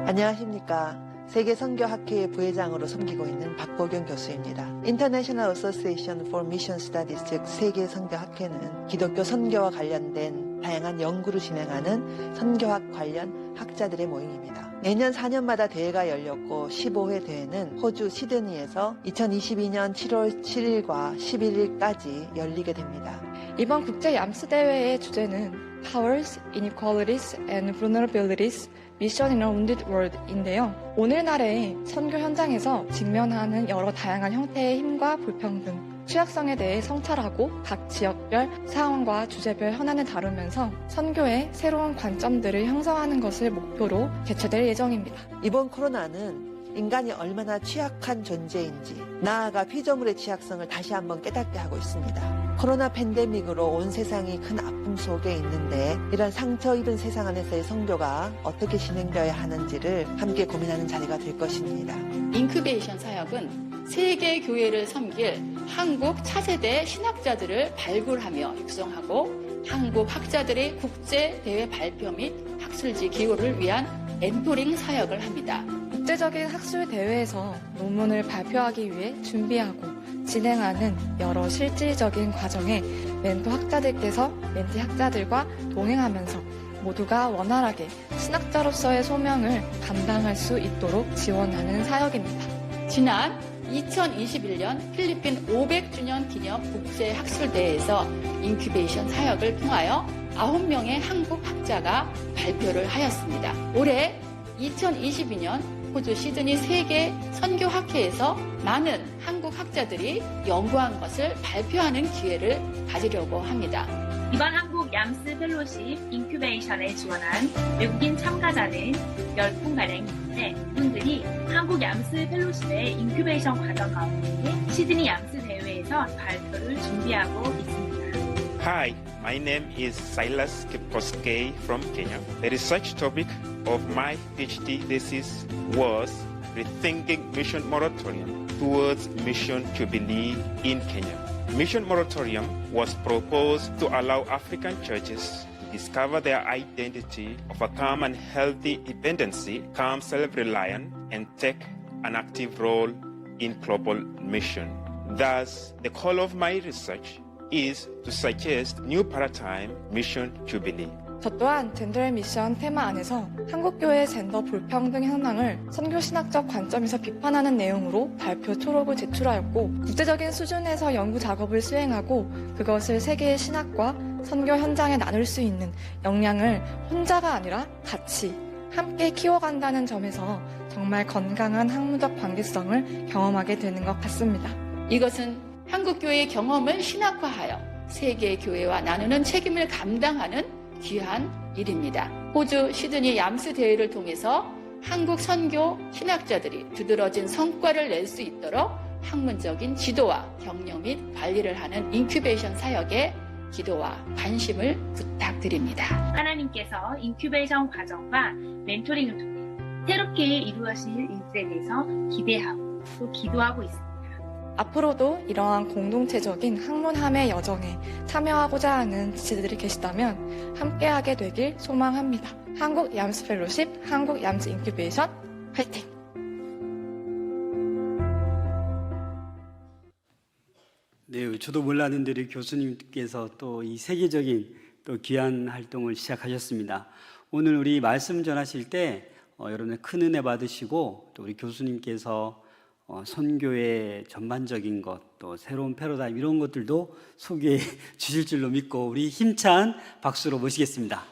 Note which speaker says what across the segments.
Speaker 1: 안녕하십니까. 세계선교학회의 부회장으로 섬기고 있는 박보경 교수입니다. International Association for Mission Studies, 즉 세계선교학회는 기독교 선교와 관련된 다양한 연구를 진행하는 선교학 관련 학자들의 모임입니다. 매년 4년마다 대회가 열렸고 15회 대회는 호주 시드니에서 2022년 7월 7일과 11일까지 열리게 됩니다.
Speaker 2: 이번 국제 얌스 대회의 주제는 Powers, Inequalities and Vulnerabilities Mission in a Wounded World인데요. 오늘날의 선교 현장에서 직면하는 여러 다양한 형태의 힘과 불평등, 취약성에 대해 성찰하고 각 지역별 상황과 주제별 현안을 다루면서 선교의 새로운 관점들을 형성하는 것을 목표로 개최될 예정입니다.
Speaker 1: 이번 코로나는 인간이 얼마나 취약한 존재인지, 나아가 피조물의 취약성을 다시 한번 깨닫게 하고 있습니다. 코로나 팬데믹으로 온 세상이 큰 아픔 속에 있는데 이런 상처 입은 세상 안에서의 선교가 어떻게 진행되어야 하는지를 함께 고민하는 자리가 될 것입니다.
Speaker 3: 인큐베이션 사역은 세계 교회를 섬길 한국 차세대 신학자들을 발굴하며 육성하고 한국 학자들의 국제 대회 발표 및 학술지 기호를 위한 멘토링 사역을 합니다.
Speaker 2: 국제적인 학술 대회에서 논문을 발표하기 위해 준비하고 진행하는 여러 실질적인 과정에 멘토 학자들께서 멘티 학자들과 동행하면서 모두가 원활하게 신학자로서의 소명을 감당할 수 있도록 지원하는 사역입니다.
Speaker 3: 지난 2021년 필리핀 500주년 기념 국제학술대회에서 인큐베이션 사역을 통하여 9명의 한국 학자가 발표를 하였습니다. 올해 2022년 호주 시드니 세계 선교학회에서 많은 한국 학자들이 연구한 것을 발표하는 기회를 가지려고 합니다.
Speaker 4: 이번 한국 얌스 펠로십 인큐베이션에 지원한 외국인 참가자는 10분가량인데 이분들이 한국 얌스 펠로십의 인큐베이션 과정 가운데 시드니 얌스 대회에서 발표를 준비하고 있습니다.
Speaker 5: Hi, my name is Silas Kipkoskei from Kenya. The research topic of my PhD thesis was Rethinking Mission Moratorium towards Mission Jubilee in Kenya. Mission Moratorium was proposed to allow African churches to discover their identity of a calm and healthy dependency, calm self-reliance, and take an active role in global mission. Thus, the call of my research is to suggest new paradigm Mission Jubilee.
Speaker 2: 저 또한 젠더의 미션 테마 안에서 한국교회의 젠더 불평등 현황을 선교신학적 관점에서 비판하는 내용으로 발표 초록을 제출하였고 국제적인 수준에서 연구 작업을 수행하고 그것을 세계의 신학과 선교 현장에 나눌 수 있는 역량을 혼자가 아니라 같이 함께 키워간다는 점에서 정말 건강한 학문적 관계성을 경험하게 되는 것 같습니다.
Speaker 3: 이것은 한국교회의 경험을 신학화하여 세계 교회와 나누는 책임을 감당하는 귀한 일입니다. 호주 시드니 얌스 대회를 통해서 한국 선교 신학자들이 두드러진 성과를 낼 수 있도록 학문적인 지도와 격려 및 관리를 하는 인큐베이션 사역에 기도와 관심을 부탁드립니다.
Speaker 4: 하나님께서 인큐베이션 과정과 멘토링을 통해 새롭게 이루어질 일들에 대해서 기대하고 또 기도하고 있습니다.
Speaker 2: 앞으로도 이러한 공동체적인 학문함의 여정에 참여하고자 하는 지체들이 계시다면 함께하게 되길 소망합니다. 한국 얌스 펠로십, 한국 얌스 인큐베이션 화이팅!
Speaker 6: 네, 저도 몰랐는데 우리 교수님께서 또 이 세계적인 또 귀한 활동을 시작하셨습니다. 오늘 우리 말씀 전하실 때 여러분의 큰 은혜 받으시고 또 우리 교수님께서 선교의 전반적인 것, 또 새로운 패러다임 이런 것들도 소개해 주실 줄로 믿고 우리 힘찬 박수로 모시겠습니다.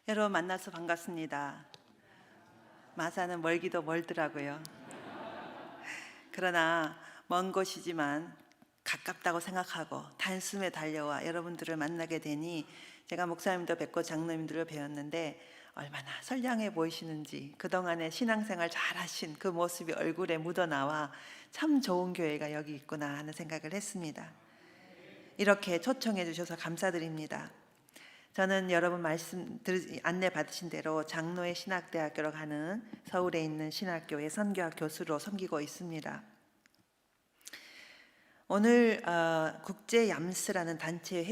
Speaker 1: 여러분 만나서 반갑습니다. 마사는 멀기도 멀더라고요. 그러나 먼 곳이지만 가깝다고 생각하고 단숨에 달려와 여러분들을 만나게 되니 제가 목사님도 뵙고 장로님들을 배웠는데 얼마나 선량해 보이시는지 그동안에 신앙생활 잘하신 그 모습이 얼굴에 묻어나와 참 좋은 교회가 여기 있구나 하는 생각을 했습니다. 이렇게 초청해 주셔서 감사드립니다. 저는 여러분 안내 받으신 대로 장로의 신학대학교로 가는 서울에 있는 신학교의 선교학 교수로 섬기고 있습니다. 오늘 국제 얌스라는 단체의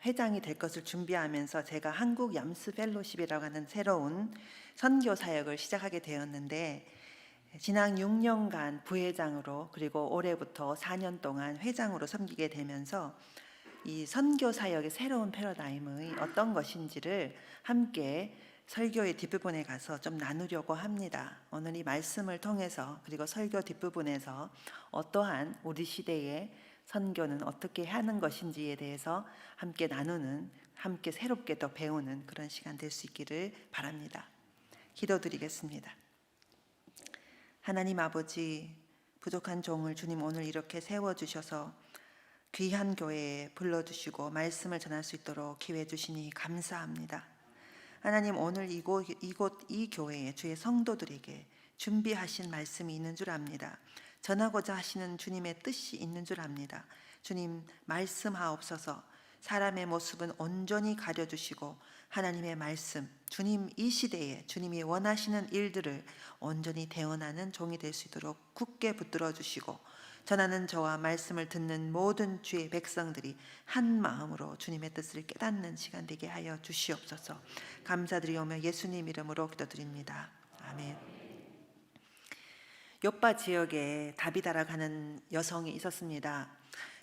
Speaker 1: 회장이 될 것을 준비하면서 제가 한국 얌스 펠로십이라고 하는 새로운 선교 사역을 시작하게 되었는데, 지난 6년간 부회장으로 그리고 올해부터 4년 동안 회장으로 섬기게 되면서 이 선교 사역의 새로운 패러다임의 어떤 것인지를 함께 설교의 뒷부분에 가서 좀 나누려고 합니다. 오늘 이 말씀을 통해서 그리고 설교 뒷부분에서 어떠한 우리 시대의 선교는 어떻게 하는 것인지에 대해서 함께 나누는, 함께 새롭게 더 배우는 그런 시간 될 수 있기를 바랍니다. 기도드리겠습니다. 하나님 아버지, 부족한 종을 주님 오늘 이렇게 세워주셔서 귀한 교회에 불러주시고 말씀을 전할 수 있도록 기회 주시니 감사합니다. 하나님, 오늘 이 교회에 주의 성도들에게 준비하신 말씀이 있는 줄 압니다. 전하고자 하시는 주님의 뜻이 있는 줄 압니다. 주님, 말씀하옵소서. 사람의 모습은 온전히 가려주시고 하나님의 말씀, 주님 이 시대에 주님이 원하시는 일들을 온전히 대언하는 종이 될 수 있도록 굳게 붙들어 주시고, 전하는 저와 말씀을 듣는 모든 주의 백성들이 한 마음으로 주님의 뜻을 깨닫는 시간 되게 하여 주시옵소서. 감사드리오며 예수님 이름으로 기도드립니다. 아멘. 욥바 지역에 다비다라고 하는 여성이 있었습니다.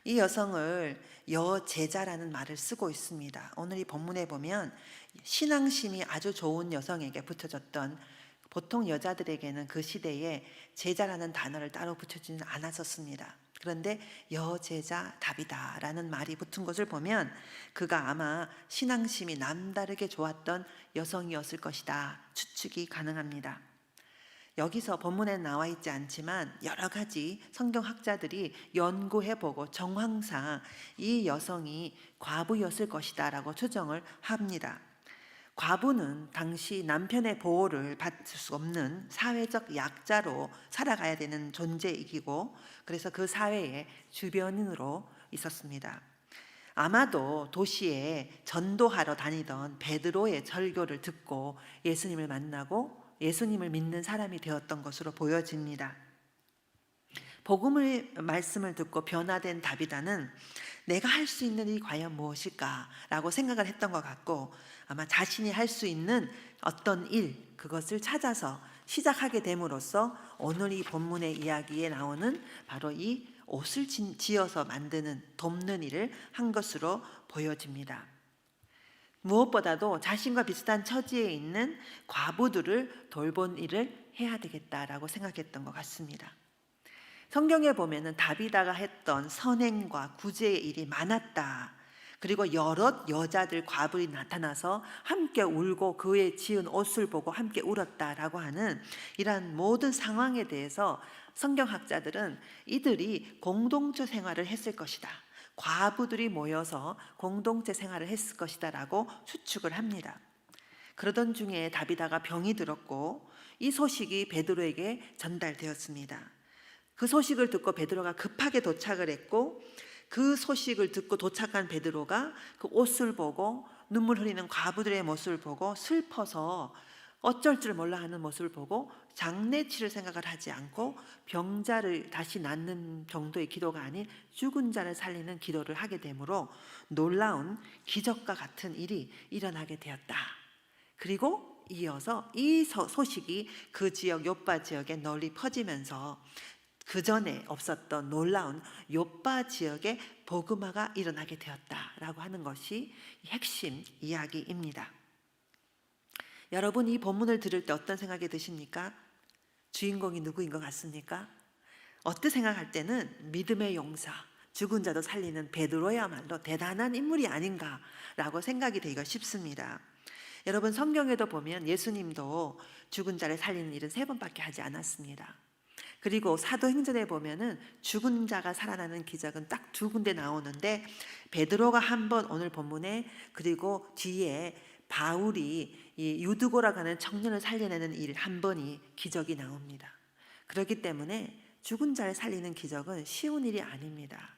Speaker 1: 이 여성을 여제자라는 말을 쓰고 있습니다. 오늘 이 본문에 보면 신앙심이 아주 좋은 여성에게 붙여졌던, 보통 여자들에게는 그 시대에 제자라는 단어를 따로 붙여주지는 않았었습니다. 그런데 여제자 다비다라는 말이 붙은 것을 보면 그가 아마 신앙심이 남다르게 좋았던 여성이었을 것이다 추측이 가능합니다. 여기서 본문에 나와 있지 않지만 여러 가지 성경학자들이 연구해보고 정황상 이 여성이 과부였을 것이다 라고 추정을 합니다. 과부는 당시 남편의 보호를 받을 수 없는 사회적 약자로 살아가야 되는 존재이기고, 그래서 그 사회의 주변인으로 있었습니다. 아마도 도시에 전도하러 다니던 베드로의 설교를 듣고 예수님을 만나고 예수님을 믿는 사람이 되었던 것으로 보여집니다. 복음의 말씀을 듣고 변화된 다비다는 내가 할 수 있는 일이 과연 무엇일까라고 생각을 했던 것 같고, 아마 자신이 할 수 있는 어떤 일, 그것을 찾아서 시작하게 됨으로써 오늘 이 본문의 이야기에 나오는 바로 이 옷을 지어서 만드는, 돕는 일을 한 것으로 보여집니다. 무엇보다도 자신과 비슷한 처지에 있는 과부들을 돌본 일을 해야 되겠다라고 생각했던 것 같습니다. 성경에 보면은 다비다가 했던 선행과 구제의 일이 많았다. 그리고 여러 여자들 과부들이 나타나서 함께 울고 그의 지은 옷을 보고 함께 울었다라고 하는 이러한 모든 상황에 대해서 성경학자들은 이들이 공동체 생활을 했을 것이다. 과부들이 모여서 공동체 생활을 했을 것이다 라고 추측을 합니다. 그러던 중에 다비다가 병이 들었고 이 소식이 베드로에게 전달되었습니다. 그 소식을 듣고 베드로가 급하게 도착을 했고, 그 소식을 듣고 도착한 베드로가 그 옷을 보고 눈물 흘리는 과부들의 모습을 보고 슬퍼서 어쩔 줄 몰라 하는 모습을 보고 장례치를 생각을 하지 않고 병자를 다시 낫는 정도의 기도가 아닌 죽은 자를 살리는 기도를 하게 되므로 놀라운 기적과 같은 일이 일어나게 되었다. 그리고 이어서 이 소식이 그 지역 욥바 지역에 널리 퍼지면서 그 전에 없었던 놀라운 욥바 지역에 복음화가 일어나게 되었다라고 하는 것이 핵심 이야기입니다. 여러분, 이 본문을 들을 때 어떤 생각이 드십니까? 주인공이 누구인 것 같습니까? 어떻게 생각할 때는 믿음의 용사, 죽은 자도 살리는 베드로야말로 대단한 인물이 아닌가라고 생각이 되기가 쉽습니다. 여러분, 성경에도 보면 예수님도 죽은 자를 살리는 일은 3번밖에 하지 않았습니다. 그리고 사도행전에 보면은 죽은 자가 살아나는 기적은 딱 2군데 나오는데, 베드로가 한 번 오늘 본문에, 그리고 뒤에 바울이 이 유드고라고 하는 청년을 살려내는 일 한 번이 기적이 나옵니다. 그렇기 때문에 죽은 자를 살리는 기적은 쉬운 일이 아닙니다.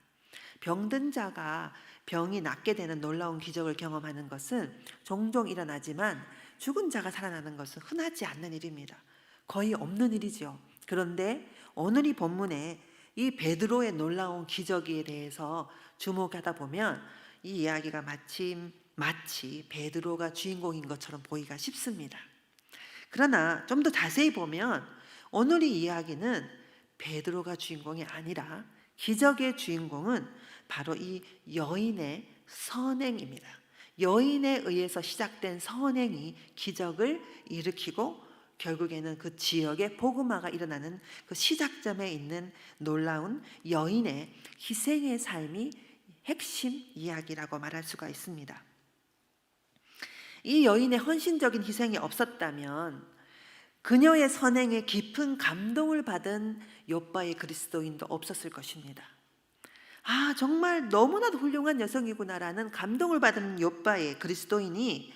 Speaker 1: 병든 자가 병이 낫게 되는 놀라운 기적을 경험하는 것은 종종 일어나지만 죽은 자가 살아나는 것은 흔하지 않는 일입니다. 거의 없는 일이죠. 그런데 오늘 이 본문에 이 베드로의 놀라운 기적에 대해서 주목하다 보면 이 이야기가 마치 베드로가 주인공인 것처럼 보기가 쉽습니다. 그러나 좀 더 자세히 보면 오늘 이 이야기는 베드로가 주인공이 아니라 기적의 주인공은 바로 이 여인의 선행입니다. 여인에 의해서 시작된 선행이 기적을 일으키고 결국에는 그 지역에 복음화가 일어나는 그 시작점에 있는 놀라운 여인의 희생의 삶이 핵심 이야기라고 말할 수가 있습니다. 이 여인의 헌신적인 희생이 없었다면 그녀의 선행에 깊은 감동을 받은 욥바의 그리스도인도 없었을 것입니다. 아, 정말 너무나도 훌륭한 여성이구나라는 감동을 받은 욥바의 그리스도인이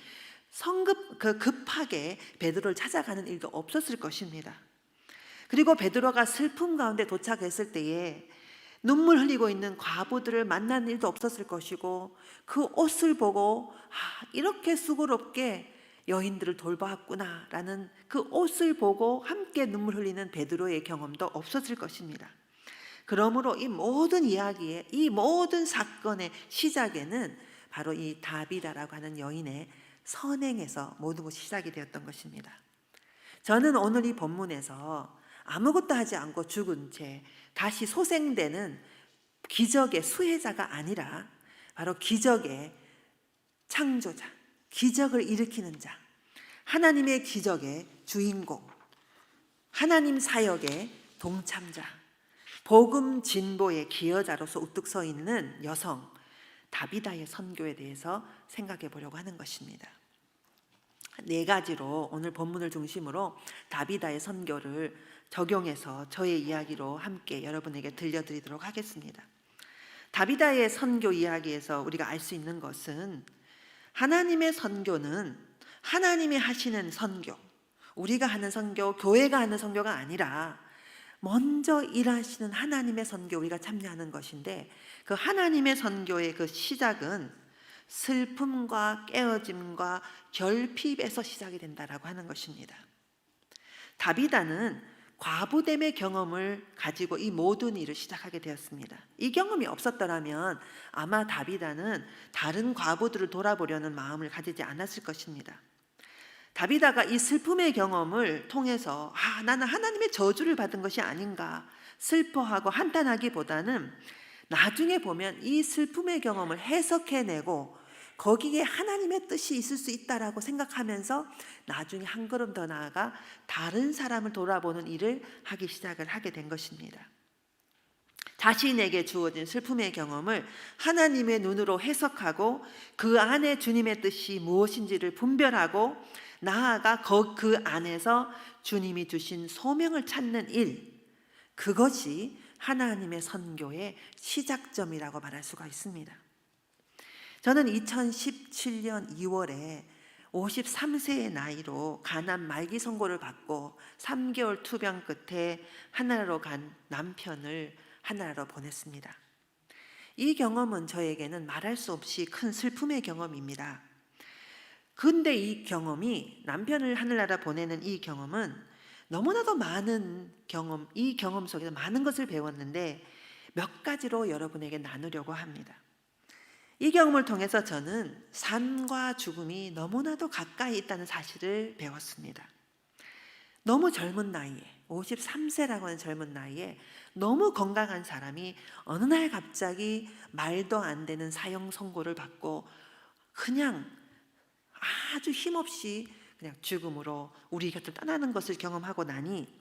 Speaker 1: 급하게 베드로를 찾아가는 일도 없었을 것입니다. 그리고 베드로가 슬픔 가운데 도착했을 때에 눈물 흘리고 있는 과부들을 만난 일도 없었을 것이고 그 옷을 보고 이렇게 수고롭게 여인들을 돌보았구나라는 그 옷을 보고 함께 눈물 흘리는 베드로의 경험도 없었을 것입니다. 그러므로 이 모든 이야기의 이 모든 사건의 시작에는 바로 이 다비다라고 하는 여인의 선행에서 모든 것이 시작이 되었던 것입니다. 저는 오늘 이 본문에서 아무것도 하지 않고 죽은 채 다시 소생되는 기적의 수혜자가 아니라 바로 기적의 창조자, 기적을 일으키는 자, 하나님의 기적의 주인공, 하나님 사역의 동참자, 복음 진보의 기여자로서 우뚝 서 있는 여성 다비다의 선교에 대해서 생각해 보려고 하는 것입니다. 4가지로 오늘 본문을 중심으로 다비다의 선교를 적용해서 저의 이야기로 함께 여러분에게 들려드리도록 하겠습니다. 다비다의 선교 이야기에서 우리가 알 수 있는 것은 하나님의 선교는 하나님이 하시는 선교, 우리가 하는 선교, 교회가 하는 선교가 아니라 먼저 일하시는 하나님의 선교 우리가 참여하는 것인데 그 하나님의 선교의 그 시작은 슬픔과 깨어짐과 결핍에서 시작이 된다라고 하는 것입니다. 다비다는 과부됨의 경험을 가지고 이 모든 일을 시작하게 되었습니다. 이 경험이 없었더라면 아마 다비다는 다른 과부들을 돌아보려는 마음을 가지지 않았을 것입니다. 다비다가 이 슬픔의 경험을 통해서 나는 하나님의 저주를 받은 것이 아닌가 슬퍼하고 한탄하기보다는 나중에 보면 이 슬픔의 경험을 해석해내고 거기에 하나님의 뜻이 있을 수 있다라고 생각하면서 나중에 한 걸음 더 나아가 다른 사람을 돌아보는 일을 하기 시작을 하게 된 것입니다. 자신에게 주어진 슬픔의 경험을 하나님의 눈으로 해석하고 그 안에 주님의 뜻이 무엇인지를 분별하고 나아가 그 안에서 주님이 주신 소명을 찾는 일, 그것이 하나님의 선교의 시작점이라고 말할 수가 있습니다. 저는 2017년 2월에 53세의 나이로 간암 말기 선고를 받고 3개월 투병 끝에 하나라로 간 남편을 하나라로 보냈습니다. 이 경험은 저에게는 말할 수 없이 큰 슬픔의 경험입니다. 근데 이 경험이, 남편을 하늘나라 보내는 이 경험은 너무나도 많은 경험, 이 경험 속에서 많은 것을 배웠는데 몇 가지로 여러분에게 나누려고 합니다. 이 경험을 통해서 저는 삶과 죽음이 너무나도 가까이 있다는 사실을 배웠습니다. 너무 젊은 나이에, 53세라고 하는 젊은 나이에 너무 건강한 사람이 어느 날 갑자기 말도 안 되는 사형 선고를 받고 그냥 아주 힘없이 그냥 죽음으로 우리 곁을 떠나는 것을 경험하고 나니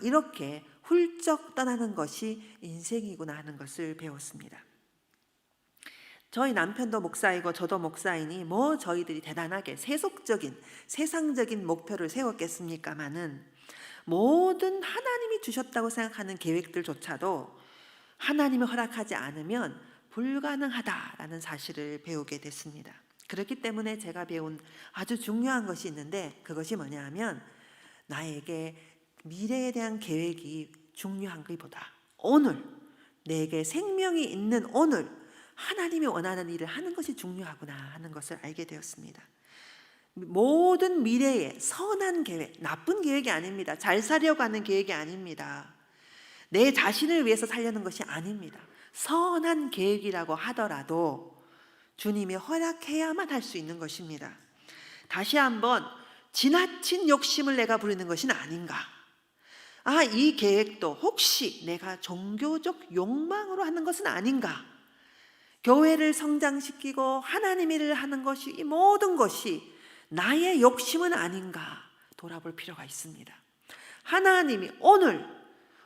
Speaker 1: 이렇게 훌쩍 떠나는 것이 인생이구나 하는 것을 배웠습니다. 저희 남편도 목사이고 저도 목사이니 저희들이 대단하게 세상적인 목표를 세웠겠습니까마는 모든 하나님이 주셨다고 생각하는 계획들조차도 하나님이 허락하지 않으면 불가능하다라는 사실을 배우게 됐습니다. 그렇기 때문에 제가 배운 아주 중요한 것이 있는데 그것이 뭐냐 하면 나에게 미래에 대한 계획이 중요한 것보다 오늘 내게 생명이 있는 오늘 하나님이 원하는 일을 하는 것이 중요하구나 하는 것을 알게 되었습니다. 모든 미래의 선한 계획, 나쁜 계획이 아닙니다. 잘 살려고 하는 계획이 아닙니다. 내 자신을 위해서 살려는 것이 아닙니다. 선한 계획이라고 하더라도 주님이 허락해야만 할 수 있는 것입니다. 다시 한번 지나친 욕심을 내가 부리는 것은 아닌가? 이 계획도 혹시 내가 종교적 욕망으로 하는 것은 아닌가? 교회를 성장시키고 하나님의 일을 하는 것이, 이 모든 것이 나의 욕심은 아닌가 돌아볼 필요가 있습니다. 하나님이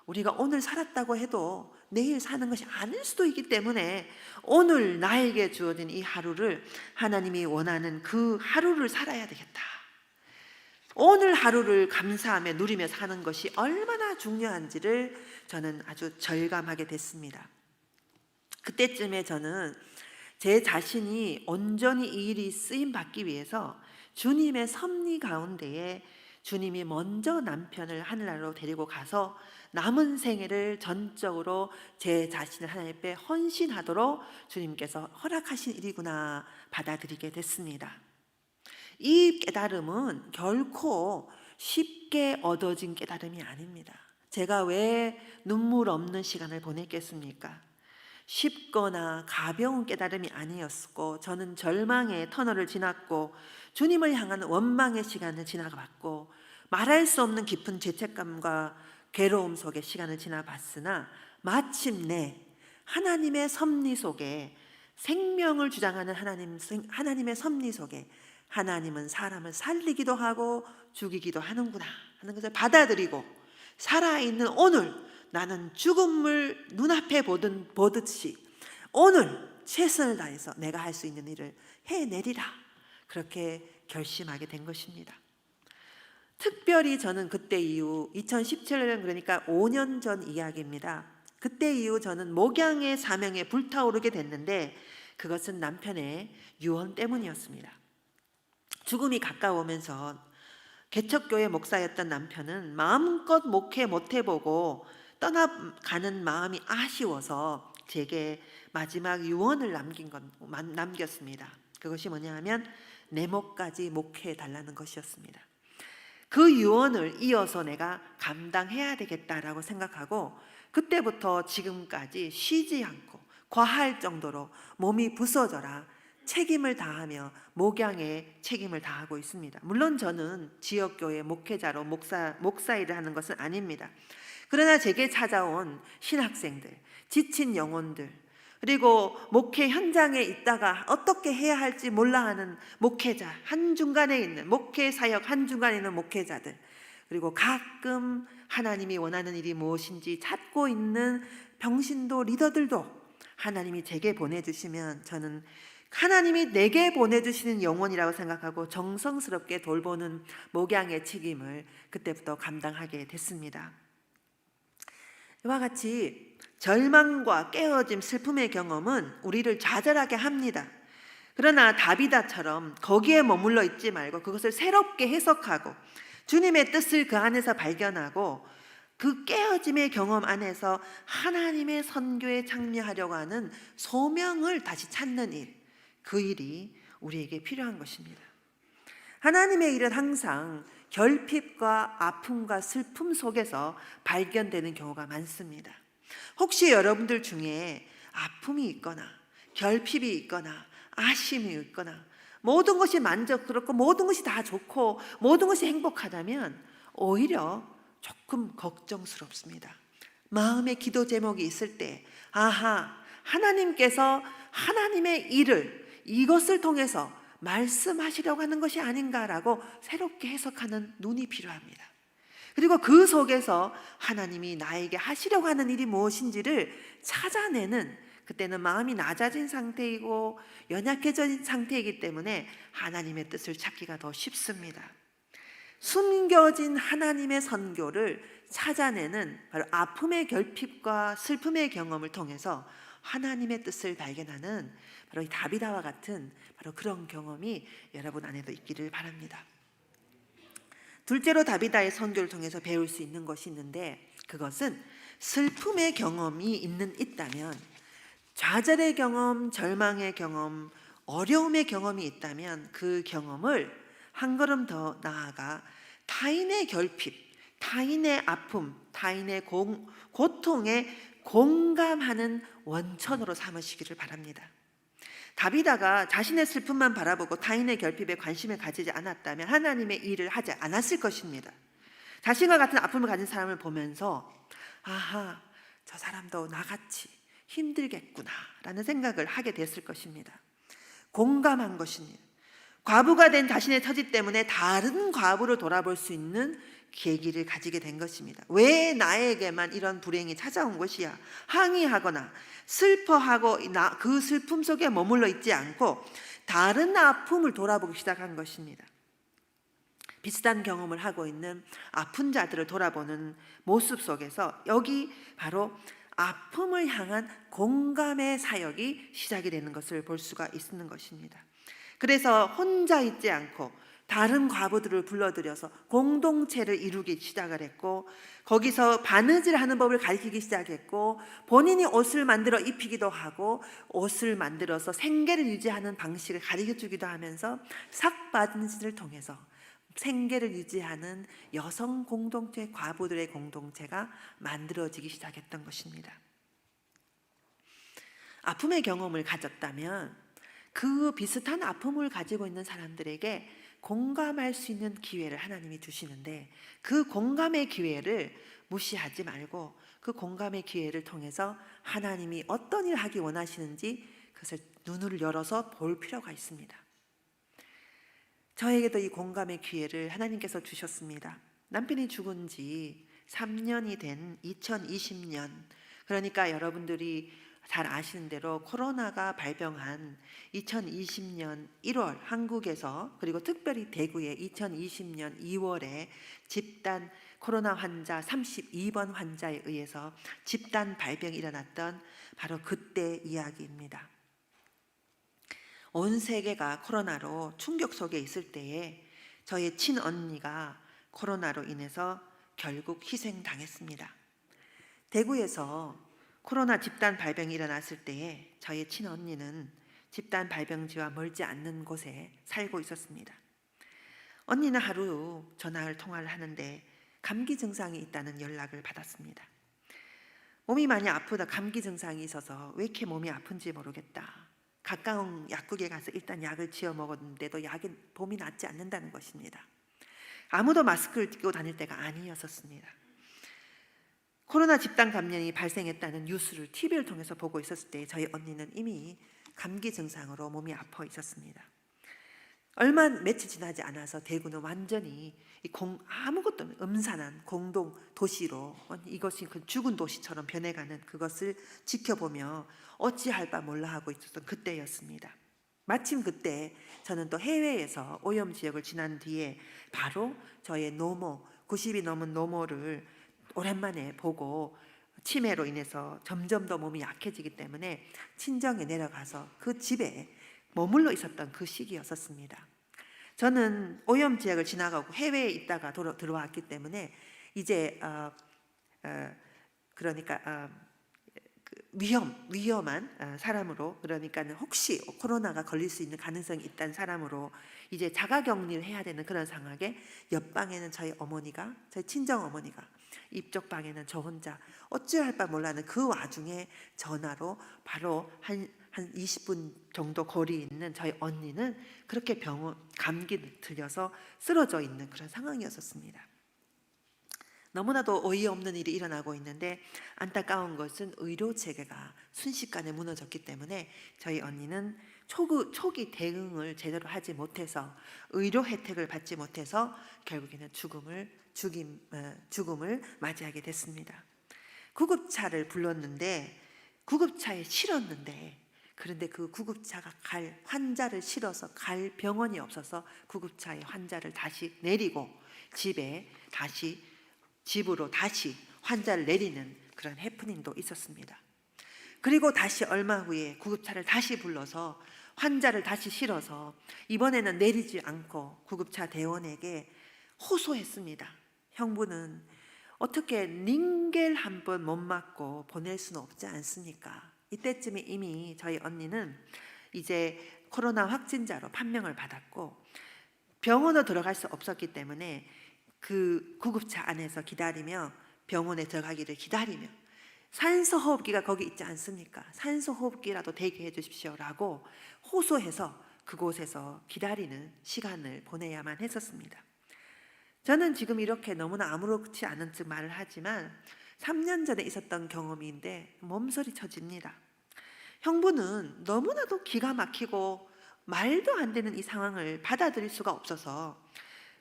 Speaker 1: 우리가 오늘 살았다고 해도 내일 사는 것이 아닐 수도 있기 때문에 오늘 나에게 주어진 이 하루를 하나님이 원하는 그 하루를 살아야 되겠다. 오늘 하루를 감사하며 누리며 사는 것이 얼마나 중요한지를 저는 아주 절감하게 됐습니다. 그때쯤에 저는 제 자신이 온전히 이 일이 쓰임 받기 위해서 주님의 섭리 가운데에 주님이 먼저 남편을 하늘나라로 데리고 가서 남은 생애를 전적으로 제 자신을 하나님 앞에 헌신하도록 주님께서 허락하신 일이구나 받아들이게 됐습니다. 이 깨달음은 결코 쉽게 얻어진 깨달음이 아닙니다. 제가 왜 눈물 없는 시간을 보냈겠습니까? 쉽거나 가벼운 깨달음이 아니었고 저는 절망의 터널을 지났고 주님을 향한 원망의 시간을 지나봤고 말할 수 없는 깊은 죄책감과 괴로움 속의 시간을 지나봤으나 마침내 하나님의 섭리 속에 생명을 주장하는 하나님의 섭리 속에 하나님은 사람을 살리기도 하고 죽이기도 하는구나 하는 것을 받아들이고 살아있는 오늘 나는 죽음을 눈앞에 보듯이 오늘 최선을 다해서 내가 할 수 있는 일을 해내리라 그렇게 결심하게 된 것입니다. 특별히 저는 그때 이후 2017년 그러니까 5년 전 이야기입니다. 그때 이후 저는 목양의 사명에 불타오르게 됐는데 그것은 남편의 유언 때문이었습니다. 죽음이 가까우면서 개척교회 목사였던 남편은 마음껏 목회 못해보고 떠나가는 마음이 아쉬워서 제게 마지막 유언을 남겼습니다. 그것이 뭐냐 하면 내 목까지 목회해달라는 것이었습니다. 그 유언을 이어서 내가 감당해야 되겠다라고 생각하고 그때부터 지금까지 쉬지 않고 과할 정도로 몸이 부서져라 책임을 다하며 목양에 책임을 다하고 있습니다. 물론 저는 지역교회 목회자로 목사 일을 하는 것은 아닙니다. 그러나 제게 찾아온 신학생들, 지친 영혼들, 그리고 목회 현장에 있다가 어떻게 해야 할지 몰라 하는 목회자, 한중간에 있는 목회 사역 한중간에 있는 목회자들, 그리고 가끔 하나님이 원하는 일이 무엇인지 찾고 있는 병신도 리더들도 하나님이 제게 보내주시면 저는 하나님이 내게 보내주시는 영혼이라고 생각하고 정성스럽게 돌보는 목양의 책임을 그때부터 감당하게 됐습니다. 이와 같이 절망과 깨어짐, 슬픔의 경험은 우리를 좌절하게 합니다. 그러나 다비다처럼 거기에 머물러 있지 말고 그것을 새롭게 해석하고 주님의 뜻을 그 안에서 발견하고 그 깨어짐의 경험 안에서 하나님의 선교에 참여하려고 하는 소명을 다시 찾는 일, 그 일이 우리에게 필요한 것입니다. 하나님의 일은 항상 결핍과 아픔과 슬픔 속에서 발견되는 경우가 많습니다. 혹시 여러분들 중에 아픔이 있거나 결핍이 있거나 아쉬움이 있거나 모든 것이 만족스럽고 모든 것이 다 좋고 모든 것이 행복하다면 오히려 조금 걱정스럽습니다. 마음의 기도 제목이 있을 때 하나님께서 하나님의 일을 이것을 통해서 말씀하시려고 하는 것이 아닌가라고 새롭게 해석하는 눈이 필요합니다. 그리고 그 속에서 하나님이 나에게 하시려고 하는 일이 무엇인지를 찾아내는, 그때는 마음이 낮아진 상태이고 연약해진 상태이기 때문에 하나님의 뜻을 찾기가 더 쉽습니다. 숨겨진 하나님의 선교를 찾아내는 바로 아픔의 결핍과 슬픔의 경험을 통해서 하나님의 뜻을 발견하는 바로 이 다비다와 같은 바로 그런 경험이 여러분 안에도 있기를 바랍니다. 둘째로 다비다의 선교를 통해서 배울 수 있는 것이 있는데 그것은 슬픔의 경험이 있다면, 좌절의 경험, 절망의 경험, 어려움의 경험이 있다면 그 경험을 한 걸음 더 나아가 타인의 결핍, 타인의 아픔, 타인의 고통에 공감하는 원천으로 삼으시기를 바랍니다. 다비다가 자신의 슬픔만 바라보고 타인의 결핍에 관심을 가지지 않았다면 하나님의 일을 하지 않았을 것입니다. 자신과 같은 아픔을 가진 사람을 보면서 아하, 저 사람도 나같이 힘들겠구나 라는 생각을 하게 됐을 것입니다. 공감한 것입니다. 과부가 된 자신의 처지 때문에 다른 과부를 돌아볼 수 있는 계기를 가지게 된 것입니다. 왜 나에게만 이런 불행이 찾아온 것이야? 항의하거나 슬퍼하고 그 슬픔 속에 머물러 있지 않고 다른 아픔을 돌아보기 시작한 것입니다. 비슷한 경험을 하고 있는 아픈 자들을 돌아보는 모습 속에서 여기 바로 아픔을 향한 공감의 사역이 시작이 되는 것을 볼 수가 있는 것입니다. 그래서 혼자 있지 않고 다른 과부들을 불러들여서 공동체를 이루기 시작을 했고, 거기서 바느질하는 법을 가르치기 시작했고, 본인이 옷을 만들어 입히기도 하고 옷을 만들어서 생계를 유지하는 방식을 가르쳐주기도 하면서 삭바느질을 통해서 생계를 유지하는 여성 공동체, 과부들의 공동체가 만들어지기 시작했던 것입니다. 아픔의 경험을 가졌다면 그 비슷한 아픔을 가지고 있는 사람들에게 공감할 수 있는 기회를 하나님이 주시는데, 그 공감의 기회를 무시하지 말고 그 공감의 기회를 통해서 하나님이 어떤 일을 하기 원하시는지 그것을 눈을 열어서 볼 필요가 있습니다. 저에게도 이 공감의 기회를 하나님께서 주셨습니다. 남편이 죽은 지 3년이 된 2020년, 그러니까 여러분들이 잘 아시는 대로 코로나가 발병한 2020년 1월 한국에서, 그리고 특별히 대구에 2020년 2월에 집단 코로나 환자 32번 환자에 의해서 집단 발병이 일어났던 바로 그때 이야기입니다. 온 세계가 코로나로 충격 속에 있을 때에 저의 친언니가 코로나로 인해서 결국 희생당했습니다. 대구에서 코로나 집단 발병이 일어났을 때에 저의 친언니는 집단 발병지와 멀지 않는 곳에 살고 있었습니다. 언니는 하루 전화를 통화를 하는데 감기 증상이 있다는 연락을 받았습니다. 몸이 많이 아프다, 감기 증상이 있어서 왜 이렇게 몸이 아픈지 모르겠다. 가까운 약국에 가서 일단 약을 지어 먹었는데도 약이 도움이 낫지 않는다는 것입니다. 아무도 마스크를 끼고 다닐 때가 아니었었습니다. 코로나 집단 감염이 발생했다는 뉴스를 TV를 통해서 보고 있었을 때 저희 언니는 이미 감기 증상으로 몸이 아파 있었습니다. 며칠 지나지 않아서 대구는 완전히 아무것도 없는 음산한 공동 도시로, 이것이 그 죽은 도시처럼 변해가는 그것을 지켜보며 어찌할 바 몰라 하고 있었던 그때였습니다. 마침 그때 저는 또 해외에서 오염 지역을 지난 뒤에 바로 저의 노모, 90이 넘은 노모를 오랜만에 보고 치매로 인해서 점점 더 몸이 약해지기 때문에 친정에 내려가서 그 집에 머물러 있었던 그 시기였었습니다. 저는 오염 지역을 지나가고 해외에 있다가 들어왔기 때문에 이제 위험한 사람으로, 그러니까 혹시 코로나가 걸릴 수 있는 가능성이 있다는 사람으로 이제 자가격리를 해야 되는 그런 상황에, 옆방에는 저희 친정 어머니가, 이쪽 방에는 저 혼자 어찌할 바 몰라는 그 와중에 전화로 바로 한 20분 정도 거리에 있는 저희 언니는 그렇게 감기를 들려서 쓰러져 있는 그런 상황이었습니다. 너무나도 어이없는 일이 일어나고 있는데 안타까운 것은 의료 체계가 순식간에 무너졌기 때문에 저희 언니는 초기 대응을 제대로 하지 못해서, 의료 혜택을 받지 못해서 결국에는 죽음을 맞이하게 됐습니다. 구급차를 불렀는데 구급차에 실었는데, 그런데 그 구급차가 환자를 실어서 갈 병원이 없어서 구급차에 환자를 다시 내리고 집으로 다시 환자를 내리는 그런 해프닝도 있었습니다. 그리고 다시 얼마 후에 구급차를 다시 불러서 환자를 다시 실어서 이번에는 내리지 않고 구급차 대원에게 호소했습니다. 형부는 어떻게 링겔 한 번 못 맞고 보낼 수는 없지 않습니까? 이때쯤에 이미 저희 언니는 이제 코로나 확진자로 판명을 받았고 병원으로 들어갈 수 없었기 때문에 그 구급차 안에서 기다리며 병원에 들어가기를 기다리며 산소호흡기가 거기 있지 않습니까? 산소호흡기라도 대기해 주십시오라고 호소해서 그곳에서 기다리는 시간을 보내야만 했었습니다. 저는 지금 이렇게 너무나 아무렇지 않은 듯 말을 하지만 3년 전에 있었던 경험인데 몸서리 쳐집니다. 형부는 너무나도 기가 막히고 말도 안 되는 이 상황을 받아들일 수가 없어서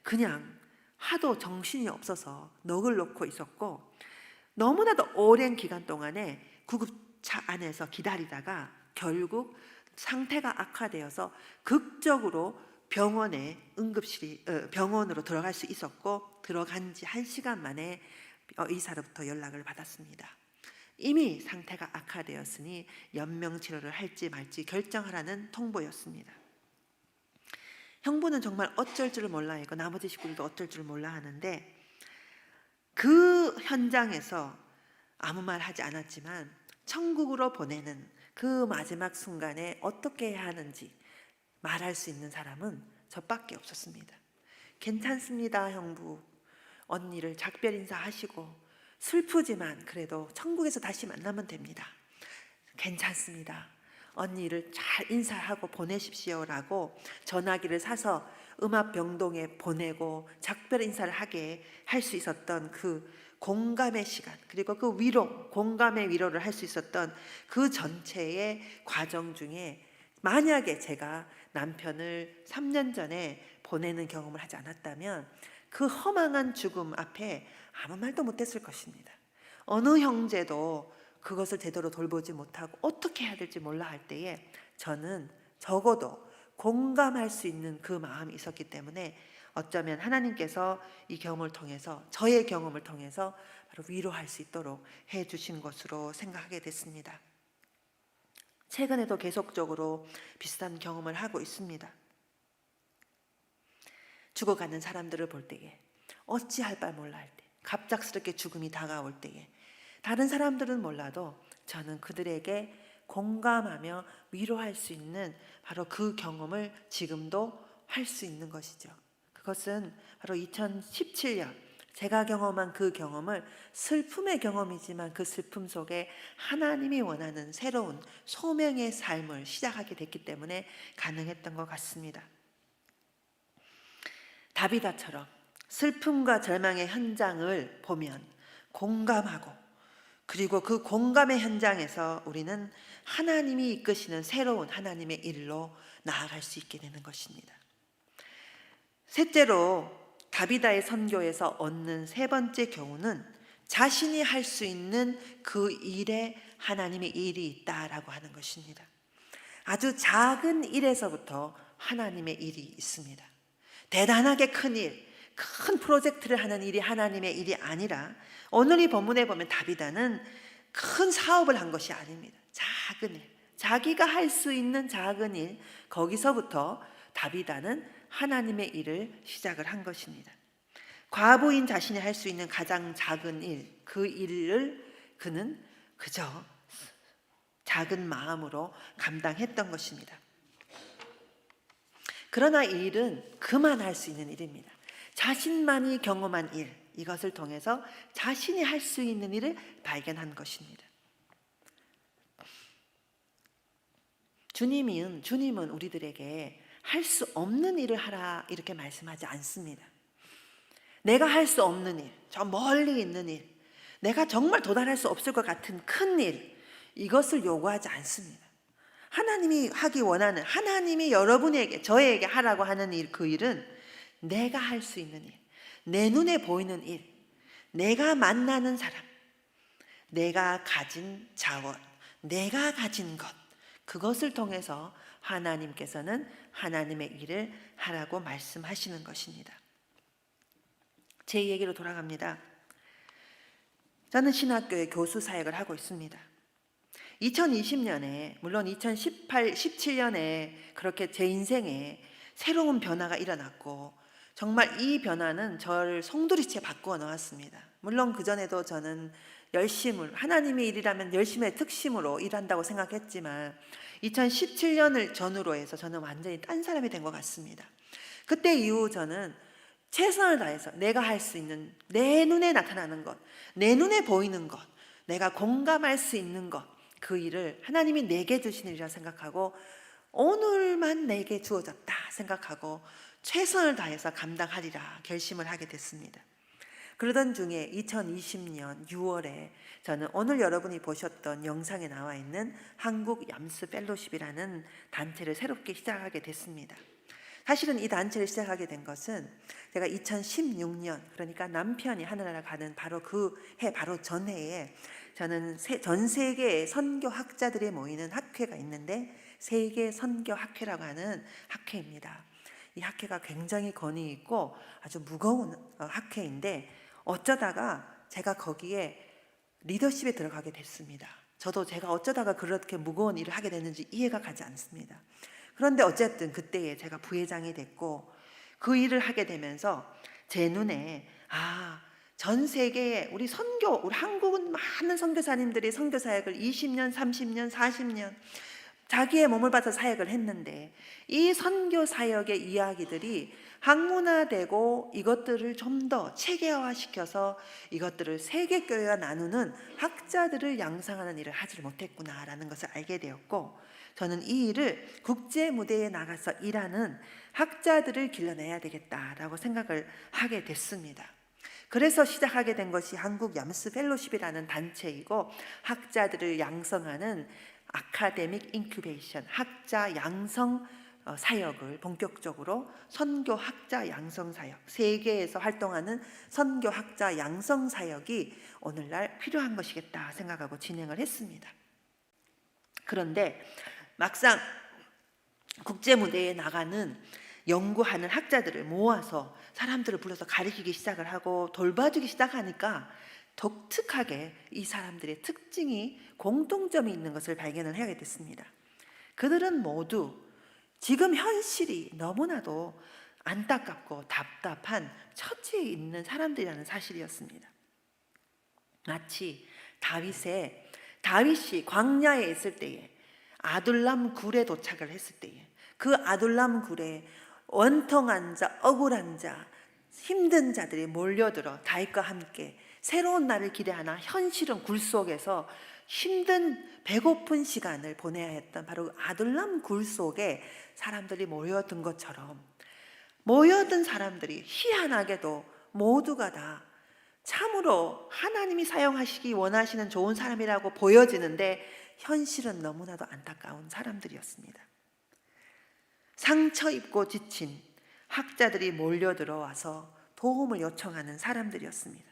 Speaker 1: 그냥 하도 정신이 없어서 넋을 놓고 있었고 너무나도 오랜 기간 동안에 구급차 안에서 기다리다가 결국 상태가 악화되어서 극적으로 병원으로 들어갈 수 있었고 들어간 지 1시간 만에 의사로부터 연락을 받았습니다. 이미 상태가 악화되었으니 연명치료를 할지 말지 결정하라는 통보였습니다. 형부는 정말 어쩔 줄 몰라 했고 나머지 식구들도 어쩔 줄 몰라 하는데 그 현장에서 아무 말 하지 않았지만 천국으로 보내는 그 마지막 순간에 어떻게 해야 하는지 말할 수 있는 사람은 저밖에 없었습니다. 괜찮습니다, 형부. 언니를 작별 인사하시고 슬프지만 그래도 천국에서 다시 만나면 됩니다. 괜찮습니다. 언니를 잘 인사하고 보내십시오라고 전화기를 사서 음압병동에 보내고 작별 인사를 하게 할 수 있었던 그 공감의 시간, 그리고 그 위로, 공감의 위로를 할 수 있었던 그 전체의 과정 중에 만약에 제가 남편을 3년 전에 보내는 경험을 하지 않았다면 그 허망한 죽음 앞에 아무 말도 못했을 것입니다. 어느 형제도 그것을 제대로 돌보지 못하고 어떻게 해야 될지 몰라 할 때에 저는 적어도 공감할 수 있는 그 마음이 있었기 때문에 어쩌면 하나님께서 이 경험을 통해서, 저의 경험을 통해서 바로 위로할 수 있도록 해주신 것으로 생각하게 됐습니다. 최근에도 계속적으로 비슷한 경험을 하고 있습니다. 죽어가는 사람들을 볼 때에, 어찌할 바 몰라 할 때, 갑작스럽게 죽음이 다가올 때에 다른 사람들은 몰라도 저는 그들에게 공감하며 위로할 수 있는 바로 그 경험을 지금도 할 수 있는 것이죠. 그것은 바로 2017년 제가 경험한 그 경험을 슬픔의 경험이지만 그 슬픔 속에 하나님이 원하는 새로운 소명의 삶을 시작하게 됐기 때문에 가능했던 것 같습니다. 다비다처럼 슬픔과 절망의 현장을 보면 공감하고, 그리고 그 공감의 현장에서 우리는 하나님이 이끄시는 새로운 하나님의 일로 나아갈 수 있게 되는 것입니다. 셋째로 다비다의 선교에서 얻는 세 번째 교훈은 자신이 할 수 있는 그 일에 하나님의 일이 있다라고 하는 것입니다. 아주 작은 일에서부터 하나님의 일이 있습니다. 대단하게 큰 일, 큰 프로젝트를 하는 일이 하나님의 일이 아니라, 오늘 이 본문에 보면 다비다는 큰 사업을 한 것이 아닙니다. 작은 일, 자기가 할 수 있는 작은 일, 거기서부터 다비다는 하나님의 일을 시작을 한 것입니다. 과부인 자신이 할 수 있는 가장 작은 일, 그 일을 그는 그저 작은 마음으로 감당했던 것입니다. 그러나 이 일은 그만 할 수 있는 일입니다. 자신만이 경험한 일, 이것을 통해서 자신이 할 수 있는 일을 발견한 것입니다. 주님은 우리들에게 할 수 없는 일을 하라 이렇게 말씀하지 않습니다. 내가 할 수 없는 일, 저 멀리 있는 일, 내가 정말 도달할 수 없을 것 같은 큰 일, 이것을 요구하지 않습니다. 하나님이 하기 원하는, 하나님이 여러분에게, 저에게 하라고 하는 일, 그 일은 내가 할 수 있는 일, 내 눈에 보이는 일, 내가 만나는 사람, 내가 가진 자원, 내가 가진 것, 그것을 통해서 하나님께서는 하나님의 일을 하라고 말씀하시는 것입니다. 제 얘기로 돌아갑니다. 저는 신학교에 교수 사역을 하고 있습니다. 2020년에, 물론 2018, 17년에 그렇게 제 인생에 새로운 변화가 일어났고 정말 이 변화는 저를 송두리째 바꾸어 놓았습니다. 물론 그전에도 저는 열심을, 하나님의 일이라면 열심의 특심으로 일한다고 생각했지만 2017년을 전후로 해서 저는 완전히 딴 사람이 된 것 같습니다. 그때 이후 저는 최선을 다해서 내가 할 수 있는, 내 눈에 나타나는 것, 내 눈에 보이는 것, 내가 공감할 수 있는 것, 그 일을 하나님이 내게 주신 일이라 생각하고 오늘만 내게 주어졌다 생각하고 최선을 다해서 감당하리라 결심을 하게 됐습니다. 그러던 중에 2020년 6월에 저는 오늘 여러분이 보셨던 영상에 나와 있는 한국 얌스 펠로십이라는 단체를 새롭게 시작하게 됐습니다. 사실은 이 단체를 시작하게 된 것은 제가 2016년, 그러니까 남편이 하늘나라 가는 바로 그 해, 바로 전해에 저는 전 세계의 선교학자들이 모이는 학회가 있는데 세계 선교학회라고 하는 학회입니다. 이 학회가 굉장히 권위 있고 아주 무거운 학회인데 어쩌다가 제가 거기에 리더십에 들어가게 됐습니다. 저도 제가 어쩌다가 그렇게 무거운 일을 하게 됐는지 이해가 가지 않습니다. 그런데 어쨌든 그때에 제가 부회장이 됐고 그 일을 하게 되면서 제 눈에 전 세계에 우리 한국은 많은 선교사님들이 선교 사역을 20년, 30년, 40년 자기의 몸을 바쳐 사역을 했는데 이 선교 사역의 이야기들이 학문화되고 이것들을 좀 더 체계화시켜서 이것들을 세계교회와 나누는 학자들을 양성하는 일을 하지 못했구나라는 것을 알게 되었고 저는 이 일을 국제 무대에 나가서 일하는 학자들을 길러내야 되겠다라고 생각을 하게 됐습니다. 그래서 시작하게 된 것이 한국 얌스 펠로십이라는 단체이고 학자들을 양성하는 아카데믹 인큐베이션, 학자 양성 사역을 본격적으로 선교학자 양성 사역, 세계에서 활동하는 선교학자 양성 사역이 오늘날 필요한 것이겠다 생각하고 진행을 했습니다. 그런데 막상 국제 무대에 나가는 연구하는 학자들을 모아서 사람들을 불러서 가르치기 시작을 하고 돌봐주기 시작하니까 독특하게 이 사람들의 특징이 공통점이 있는 것을 발견을 하게 됐습니다. 그들은 모두 지금 현실이 너무나도 안타깝고 답답한 처지에 있는 사람들이라는 사실이었습니다. 마치 다윗이 광야에 있을 때에 아둘람 굴에 도착을 했을 때에 그 아둘람 굴에 원통한 자, 억울한 자, 힘든 자들이 몰려들어 다윗과 함께 새로운 날을 기대하나 현실은 굴 속에서 힘든 배고픈 시간을 보내야 했던 바로 아둘람 굴 속에 사람들이 모여든 것처럼 모여든 사람들이 희한하게도 모두가 다 참으로 하나님이 사용하시기 원하시는 좋은 사람이라고 보여지는데 현실은 너무나도 안타까운 사람들이었습니다. 상처 입고 지친 학자들이 몰려들어와서 도움을 요청하는 사람들이었습니다.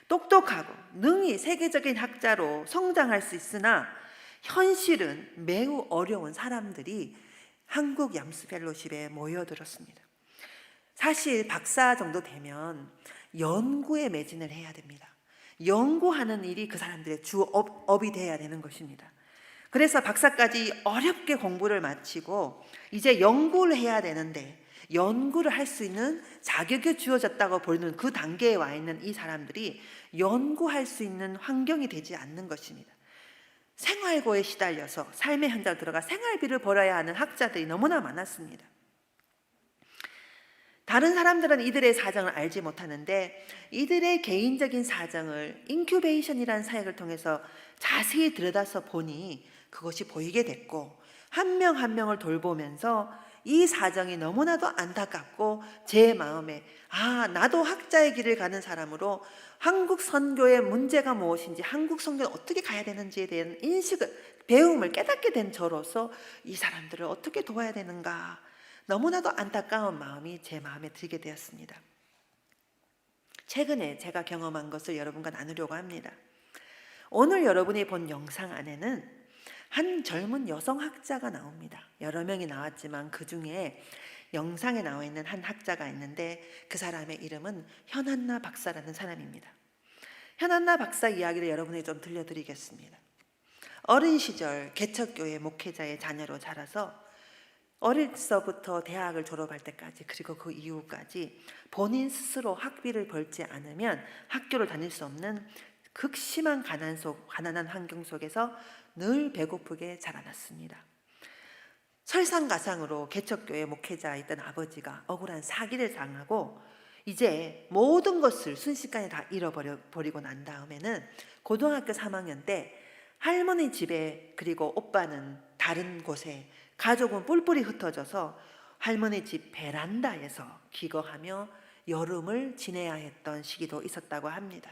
Speaker 1: 똑똑하고 능히 세계적인 학자로 성장할 수 있으나 현실은 매우 어려운 사람들이 한국 얌스 펠로십에 모여들었습니다. 사실 박사 정도 되면 연구에 매진을 해야 됩니다. 연구하는 일이 그 사람들의 주 업이 돼야 되는 것입니다. 그래서 박사까지 어렵게 공부를 마치고 이제 연구를 해야 되는데 연구를 할 수 있는 자격이 주어졌다고 보는 그 단계에 와 있는 이 사람들이 연구할 수 있는 환경이 되지 않는 것입니다. 생활고에 시달려서 삶의 현장에 들어가 생활비를 벌어야 하는 학자들이 너무나 많았습니다. 다른 사람들은 이들의 사정을 알지 못하는데 이들의 개인적인 사정을 인큐베이션이라는 사역을 통해서 자세히 들여다서 보니 그것이 보이게 됐고 한 명 한 명을 돌보면서 이 사정이 너무나도 안타깝고 제 마음에 나도 학자의 길을 가는 사람으로 한국 선교의 문제가 무엇인지 한국 선교는 어떻게 가야 되는지에 대한 배움을 깨닫게 된 저로서 이 사람들을 어떻게 도와야 되는가 너무나도 안타까운 마음이 제 마음에 들게 되었습니다. 최근에 제가 경험한 것을 여러분과 나누려고 합니다. 오늘 여러분이 본 영상 안에는 한 젊은 여성 학자가 나옵니다. 여러 명이 나왔지만 그 중에 영상에 나와 있는 한 학자가 있는데 그 사람의 이름은 현한나 박사라는 사람입니다. 현한나 박사 이야기를 여러분에게 좀 들려드리겠습니다. 어린 시절 개척교회 목회자의 자녀로 자라서 어릴 때부터 대학을 졸업할 때까지 그리고 그 이후까지 본인 스스로 학비를 벌지 않으면 학교를 다닐 수 없는 극심한 가난한 환경 속에서 늘 배고프게 자라났습니다. 설상가상으로 개척교회 목회자였던 아버지가 억울한 사기를 당하고 이제 모든 것을 순식간에 다 잃어버리고 난 다음에는 고등학교 3학년 때 할머니 집에, 그리고 오빠는 다른 곳에, 가족은 뿔뿔이 흩어져서 할머니 집 베란다에서 기거하며 여름을 지내야 했던 시기도 있었다고 합니다.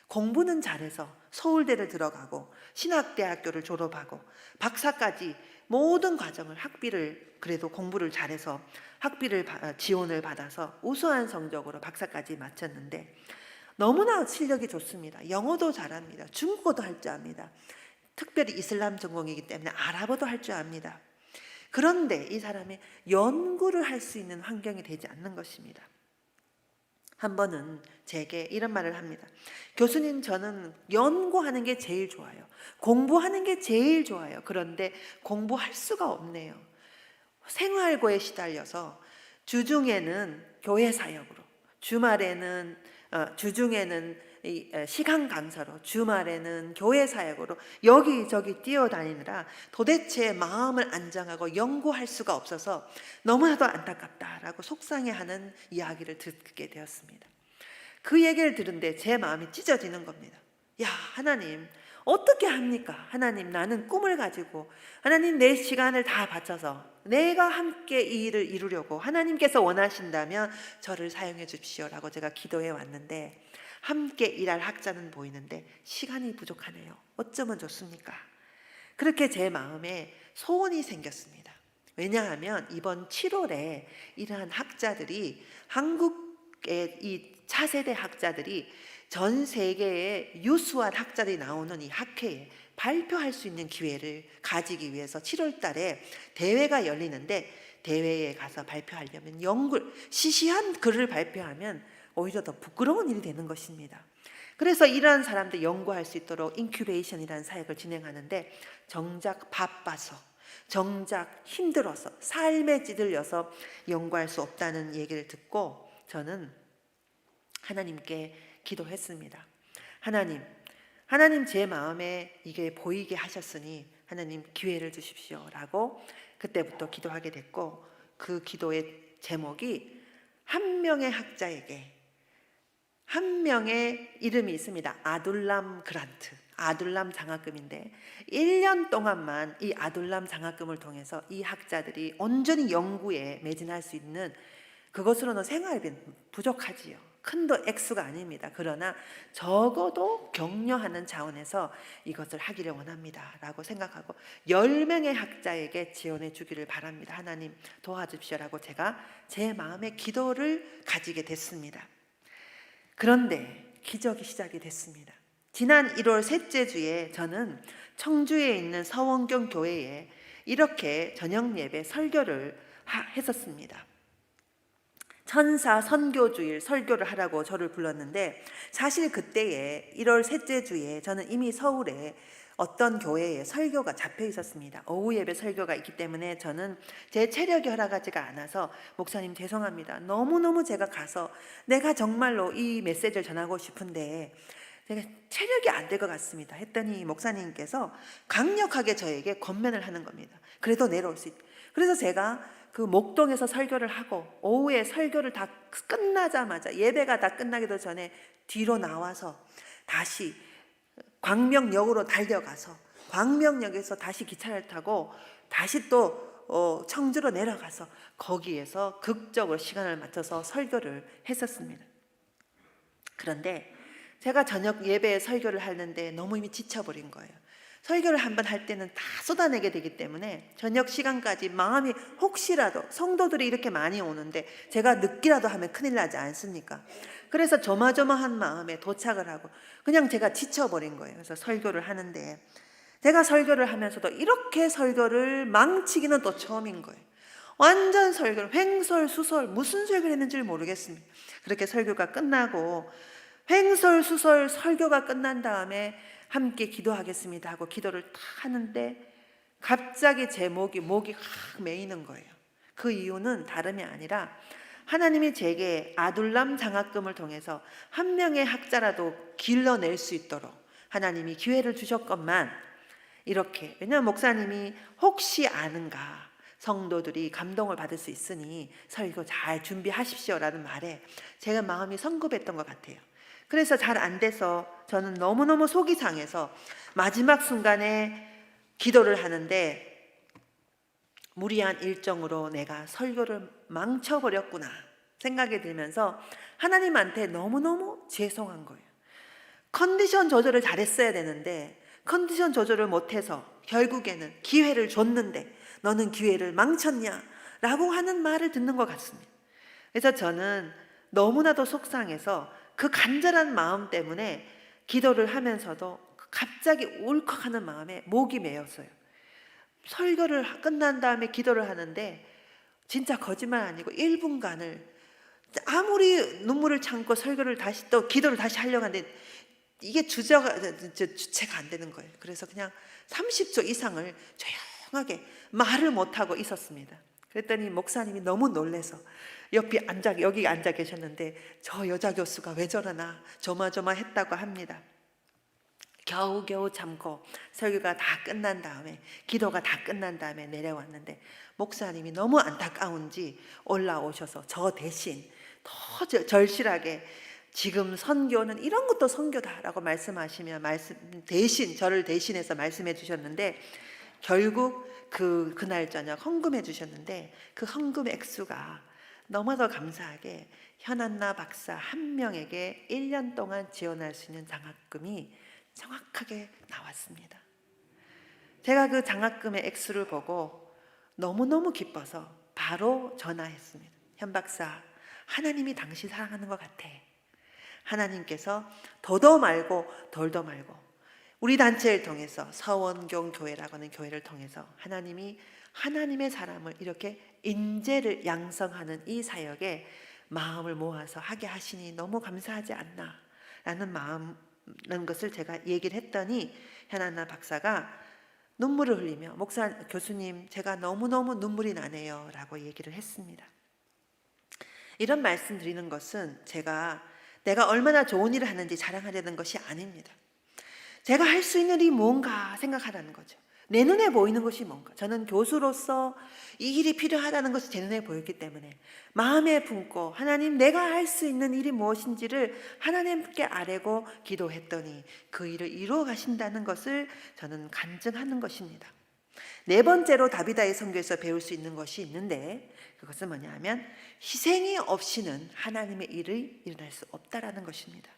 Speaker 1: 공부는 잘해서 서울대를 들어가고 신학대학교를 졸업하고 박사까지 모든 과정을 학비를, 그래도 공부를 잘해서 학비를 지원을 받아서 우수한 성적으로 박사까지 마쳤는데 너무나 실력이 좋습니다. 영어도 잘합니다. 중국어도 할 줄 압니다. 특별히 이슬람 전공이기 때문에 아랍어도 할 줄 압니다. 그런데 이 사람이 연구를 할 수 있는 환경이 되지 않는 것입니다. 한 번은 제게 이런 말을 합니다. 교수님, 저는 연구하는 게 제일 좋아요. 공부하는 게 제일 좋아요. 그런데 공부할 수가 없네요. 생활고에 시달려서 주중에는 교회 사역으로, 주중에는 시간 강사로, 주말에는 교회 사역으로 여기저기 뛰어다니느라 도대체 마음을 안정하고 연구할 수가 없어서 너무나도 안타깝다라고 속상해하는 이야기를 듣게 되었습니다. 그 얘기를 들은데 제 마음이 찢어지는 겁니다. 야, 하나님 어떻게 합니까? 하나님, 나는 꿈을 가지고 하나님 내 시간을 다 바쳐서 내가 함께 이 일을 이루려고 하나님께서 원하신다면 저를 사용해 주십시오라고 제가 기도해 왔는데 함께 일할 학자는 보이는데 시간이 부족하네요. 어쩌면 좋습니까? 그렇게 제 마음에 소원이 생겼습니다. 왜냐하면 이번 7월에 이러한 학자들이, 한국의 이 차세대 학자들이 전 세계의 유수한 학자들이 나오는 이 학회에 발표할 수 있는 기회를 가지기 위해서 7월 달에 대회가 열리는데, 대회에 가서 발표하려면 시시한 글을 발표하면 오히려 더 부끄러운 일이 되는 것입니다. 그래서 이러한 사람들 연구할 수 있도록 인큐베이션이라는 사역을 진행하는데, 정작 바빠서, 정작 힘들어서, 삶에 찌들려서 연구할 수 없다는 얘기를 듣고 저는 하나님께 기도했습니다. 하나님 제 마음에 이게 보이게 하셨으니 하나님 기회를 주십시오 라고 그때부터 기도하게 됐고, 그 기도의 제목이 한 명의 학자에게 한 명의 이름이 있습니다. 아둘람 그란트, 아둘람 장학금인데 1년 동안만 이 아둘람 장학금을 통해서 이 학자들이 온전히 연구에 매진할 수 있는, 그것으로는 생활비는 부족하지요. 큰 액수가 아닙니다. 그러나 적어도 격려하는 차원에서 이것을 하기를 원합니다 라고 생각하고 10명의 학자에게 지원해 주기를 바랍니다. 하나님 도와주십시오라고 제가 제 마음의 기도를 가지게 됐습니다. 그런데 기적이 시작이 됐습니다. 지난 1월 셋째 주에 저는 청주에 있는 서원경 교회에 이렇게 저녁 예배 설교를 했었습니다. 천사 선교주일 설교를 하라고 저를 불렀는데, 사실 그때에 1월 셋째 주에 저는 이미 서울에 어떤 교회에 설교가 잡혀 있었습니다. 오후 예배 설교가 있기 때문에 저는 제 체력이 허락하지가 않아서 목사님 죄송합니다. 너무너무 제가 가서 내가 정말로 이 메시지를 전하고 싶은데 제가 체력이 안 될 것 같습니다 했더니 목사님께서 강력하게 저에게 권면을 하는 겁니다. 그래도 내려올 수 있다. 그래서 제가 그 목동에서 설교를 하고 오후에 설교를 다 끝나자마자, 예배가 다 끝나기도 전에 뒤로 나와서 다시 광명역으로 달려가서 광명역에서 다시 기차를 타고 다시 또 청주로 내려가서 거기에서 극적으로 시간을 맞춰서 설교를 했었습니다. 그런데 제가 저녁 예배에 설교를 하는데 너무 이미 지쳐버린 거예요. 설교를 한번 할 때는 다 쏟아내게 되기 때문에 저녁 시간까지 마음이, 혹시라도 성도들이 이렇게 많이 오는데 제가 늦기라도 하면 큰일 나지 않습니까? 그래서 조마조마한 마음에 도착을 하고 그냥 제가 지쳐버린 거예요. 그래서 설교를 하는데 제가 설교를 하면서도 이렇게 설교를 망치기는 또 처음인 거예요. 완전 설교를 횡설수설 무슨 설교를 했는지 모르겠습니다. 그렇게 설교가 끝나고 횡설수설 설교가 끝난 다음에 함께 기도하겠습니다 하고 기도를 다 하는데 갑자기 제 목이 확 메이는 거예요. 그 이유는 다름이 아니라 하나님이 제게 아둘람 장학금을 통해서 한 명의 학자라도 길러낼 수 있도록 하나님이 기회를 주셨건만, 이렇게, 왜냐하면 목사님이 혹시 아는가 성도들이 감동을 받을 수 있으니 설교 잘 준비하십시오라는 말에 제가 마음이 성급했던 것 같아요. 그래서 잘 안 돼서 저는 너무너무 속이 상해서 마지막 순간에 기도를 하는데 무리한 일정으로 내가 설교를 망쳐버렸구나 생각이 들면서 하나님한테 너무너무 죄송한 거예요. 컨디션 조절을 잘했어야 되는데 컨디션 조절을 못해서 결국에는 기회를 줬는데 너는 기회를 망쳤냐 라고 하는 말을 듣는 것 같습니다. 그래서 저는 너무나도 속상해서 그 간절한 마음 때문에 기도를 하면서도 갑자기 울컥하는 마음에 목이 메였어요. 설교를 끝난 다음에 기도를 하는데 진짜 거짓말 아니고 1분간을 아무리 눈물을 참고 설교를 다시 또 기도를 다시 하려고 하는데 이게 주체가 안 되는 거예요. 그래서 그냥 30초 이상을 조용하게 말을 못하고 있었습니다. 그랬더니 목사님이 너무 놀라서 여기 앉아 계셨는데 저 여자 교수가 왜 저러나 조마조마했다고 합니다. 겨우겨우 참고 설교가 다 끝난 다음에, 기도가 다 끝난 다음에 내려왔는데 목사님이 너무 안타까운지 올라오셔서 저 대신 더 절실하게 지금 선교는 이런 것도 선교다라고 말씀하시며 저를 대신해서 말씀해 주셨는데, 결국 그날 저녁 헌금해 주셨는데 그 헌금 액수가 너무도 감사하게 현안나 박사 한 명에게 1년 동안 지원할 수 있는 장학금이 정확하게 나왔습니다. 제가 그 장학금의 액수를 보고 너무너무 기뻐서 바로 전화했습니다. 현 박사, 하나님이 당신 사랑하는 것 같아. 하나님께서 더도 말고 덜도 말고 우리 단체를 통해서 서원경 교회라고 하는 교회를 통해서 하나님이 하나님의 사람을 이렇게 인재를 양성하는 이 사역에 마음을 모아서 하게 하시니 너무 감사하지 않나 라는 라는 것을 제가 얘기를 했더니 현안나 박사가 눈물을 흘리며 교수님 제가 너무너무 눈물이 나네요 라고 얘기를 했습니다. 이런 말씀 드리는 것은 내가 얼마나 좋은 일을 하는지 자랑하려는 것이 아닙니다. 제가 할 수 있는 일이 뭔가 생각하라는 거죠. 내 눈에 보이는 것이 뭔가. 저는 교수로서 이 일이 필요하다는 것이 제 눈에 보였기 때문에 마음에 품고 하나님 내가 할 수 있는 일이 무엇인지를 하나님께 아뢰고 기도했더니 그 일을 이루어 가신다는 것을 저는 간증하는 것입니다. 네 번째로 다비다의 선교에서 배울 수 있는 것이 있는데 그것은 뭐냐면 희생이 없이는 하나님의 일이 일어날 수 없다라는 것입니다.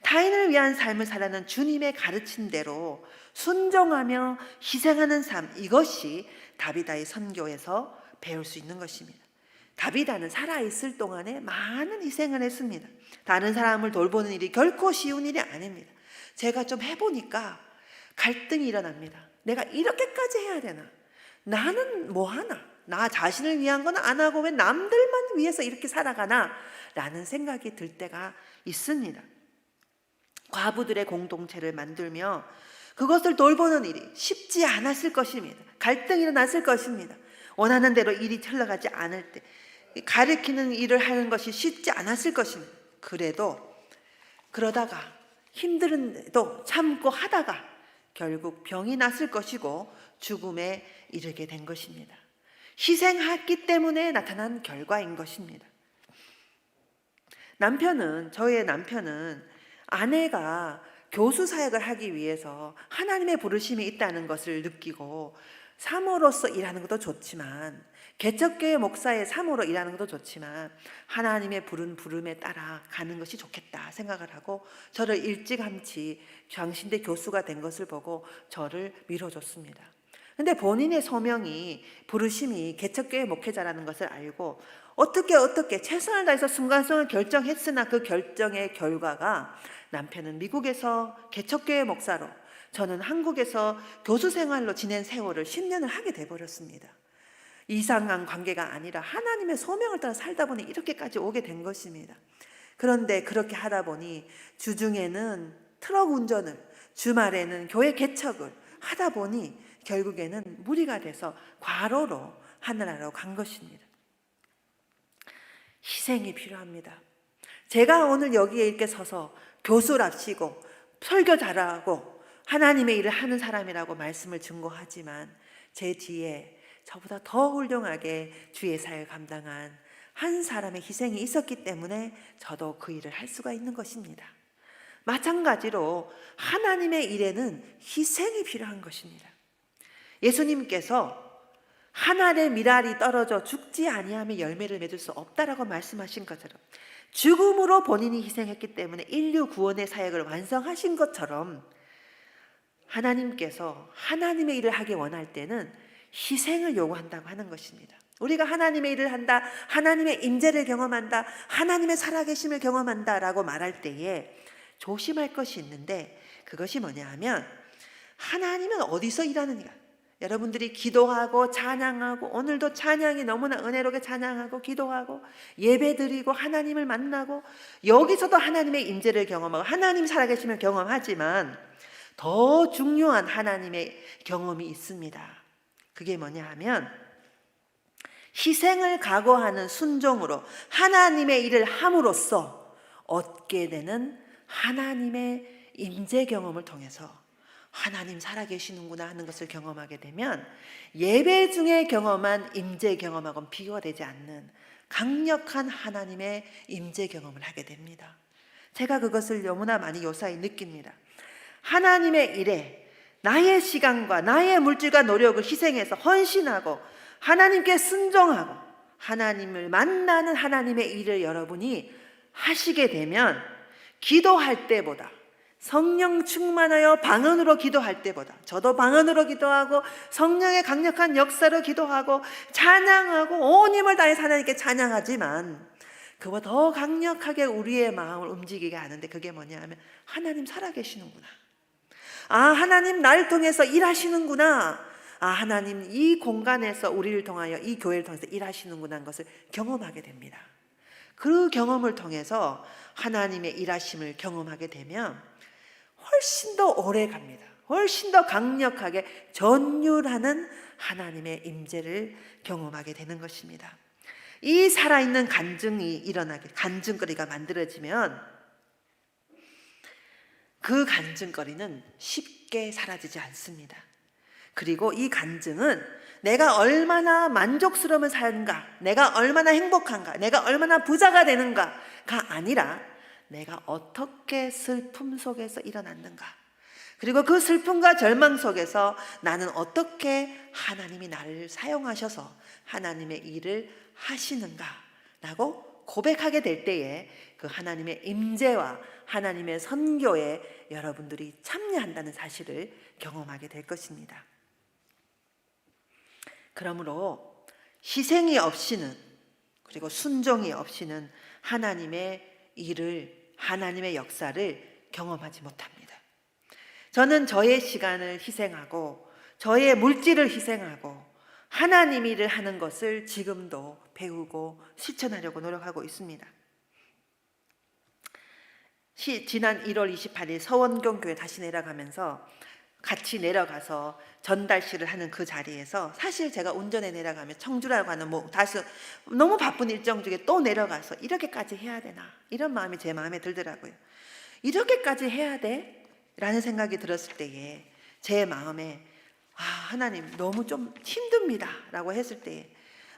Speaker 1: 타인을 위한 삶을 살아가는 주님의 가르친 대로 순종하며 희생하는 삶, 이것이 다비다의 선교에서 배울 수 있는 것입니다. 다비다는 살아있을 동안에 많은 희생을 했습니다. 다른 사람을 돌보는 일이 결코 쉬운 일이 아닙니다. 제가 좀 해보니까 갈등이 일어납니다. 내가 이렇게까지 해야 되나? 나는 뭐 하나? 나 자신을 위한 건 안 하고 왜 남들만 위해서 이렇게 살아가나? 라는 생각이 들 때가 있습니다. 과부들의 공동체를 만들며 그것을 돌보는 일이 쉽지 않았을 것입니다. 갈등이 일어났을 것입니다. 원하는 대로 일이 흘러가지 않을 때 가르치는 일을 하는 것이 쉽지 않았을 것입니다. 그러다가 힘들은데도 참고 하다가 결국 병이 났을 것이고 죽음에 이르게 된 것입니다. 희생했기 때문에 나타난 결과인 것입니다. 저의 남편은 아내가 교수 사역을 하기 위해서 하나님의 부르심이 있다는 것을 느끼고 사모로서 일하는 것도 좋지만 개척교회 목사의 사모로 일하는 것도 좋지만 하나님의 부름에 따라 가는 것이 좋겠다 생각을 하고 저를 일찌감치 장신대 교수가 된 것을 보고 저를 밀어줬습니다. 근데 본인의 소명이 부르심이 개척교회 목회자라는 것을 알고 어떻게 최선을 다해서 순간성을 결정했으나 그 결정의 결과가 남편은 미국에서 개척교회 목사로 저는 한국에서 교수 생활로 지낸 세월을 10년을 하게 돼버렸습니다. 이상한 관계가 아니라 하나님의 소명을 따라 살다 보니 이렇게까지 오게 된 것입니다. 그런데 그렇게 하다 보니 주중에는 트럭 운전을, 주말에는 교회 개척을 하다 보니 결국에는 무리가 돼서 과로로 하늘나라로 간 것입니다. 희생이 필요합니다. 제가 오늘 여기에 이렇게 서서 교수랍시고 설교 잘하고 하나님의 일을 하는 사람이라고 말씀을 증거하지만 제 뒤에 저보다 더 훌륭하게 주의 사역을 감당한 한 사람의 희생이 있었기 때문에 저도 그 일을 할 수가 있는 것입니다. 마찬가지로 하나님의 일에는 희생이 필요한 것입니다. 예수님께서 한 알의 밀알이 떨어져 죽지 아니하면 열매를 맺을 수 없다라고 말씀하신 것처럼 죽음으로 본인이 희생했기 때문에 인류 구원의 사역을 완성하신 것처럼 하나님께서 하나님의 일을 하기 원할 때는 희생을 요구한다고 하는 것입니다. 우리가 하나님의 일을 한다, 하나님의 임재를 경험한다, 하나님의 살아계심을 경험한다라고 말할 때에 조심할 것이 있는데 그것이 뭐냐 하면 하나님은 어디서 일하느냐. 여러분들이 기도하고 찬양하고 오늘도 찬양이 너무나 은혜롭게 찬양하고 기도하고 예배드리고 하나님을 만나고 여기서도 하나님의 임재를 경험하고 하나님 살아계심을 경험하지만 더 중요한 하나님의 경험이 있습니다. 그게 뭐냐 하면 희생을 각오하는 순종으로 하나님의 일을 함으로써 얻게 되는 하나님의 임재 경험을 통해서 하나님 살아계시는구나 하는 것을 경험하게 되면 예배 중에 경험한 임재 경험하고는 비교가 되지 않는 강력한 하나님의 임재 경험을 하게 됩니다. 제가 그것을 너무나 많이 요사히 느낍니다. 하나님의 일에 나의 시간과 나의 물질과 노력을 희생해서 헌신하고 하나님께 순종하고 하나님을 만나는 하나님의 일을 여러분이 하시게 되면 기도할 때보다 성령 충만하여 방언으로 기도할 때보다 저도 방언으로 기도하고 성령의 강력한 역사로 기도하고 찬양하고 온 힘을 다해서 하나님께 찬양하지만 그보다 더 강력하게 우리의 마음을 움직이게 하는데 그게 뭐냐 하면 하나님 살아계시는구나. 아, 하나님 나를 통해서 일하시는구나. 아, 하나님 이 공간에서 우리를 통하여 이 교회를 통해서 일하시는구나 하는 것을 경험하게 됩니다. 그 경험을 통해서 하나님의 일하심을 경험하게 되면 훨씬 더 오래 갑니다. 훨씬 더 강력하게 전율하는 하나님의 임재를 경험하게 되는 것입니다. 이 살아있는 간증이 일어나게, 간증거리가 만들어지면 그 간증거리는 쉽게 사라지지 않습니다. 그리고 이 간증은 내가 얼마나 만족스러운 삶인가, 내가 얼마나 행복한가, 내가 얼마나 부자가 되는가가 아니라 내가 어떻게 슬픔 속에서 일어났는가, 그리고 그 슬픔과 절망 속에서 나는 어떻게 하나님이 나를 사용하셔서 하나님의 일을 하시는가라고 고백하게 될 때에 그 하나님의 임재와 하나님의 선교에 여러분들이 참여한다는 사실을 경험하게 될 것입니다. 그러므로 희생이 없이는, 그리고 순종이 없이는 하나님의 일을, 하나님의 역사를 경험하지 못합니다. 저는 저의 시간을 희생하고 저의 물질을 희생하고 하나님 일을 하는 것을 지금도 배우고 실천하려고 노력하고 있습니다. 지난 1월 28일 서원경 교회 다시 내려가면서 같이 내려가서 전달식을 하는 그 자리에서 사실 제가 운전에 내려가면 청주라고 하는 다시 너무 바쁜 일정 중에 또 내려가서 이렇게까지 해야 되나 이런 마음이 제 마음에 들더라고요. 이렇게까지 해야 돼? 라는 생각이 들었을 때에 제 마음에 하나님 너무 좀 힘듭니다 라고 했을 때에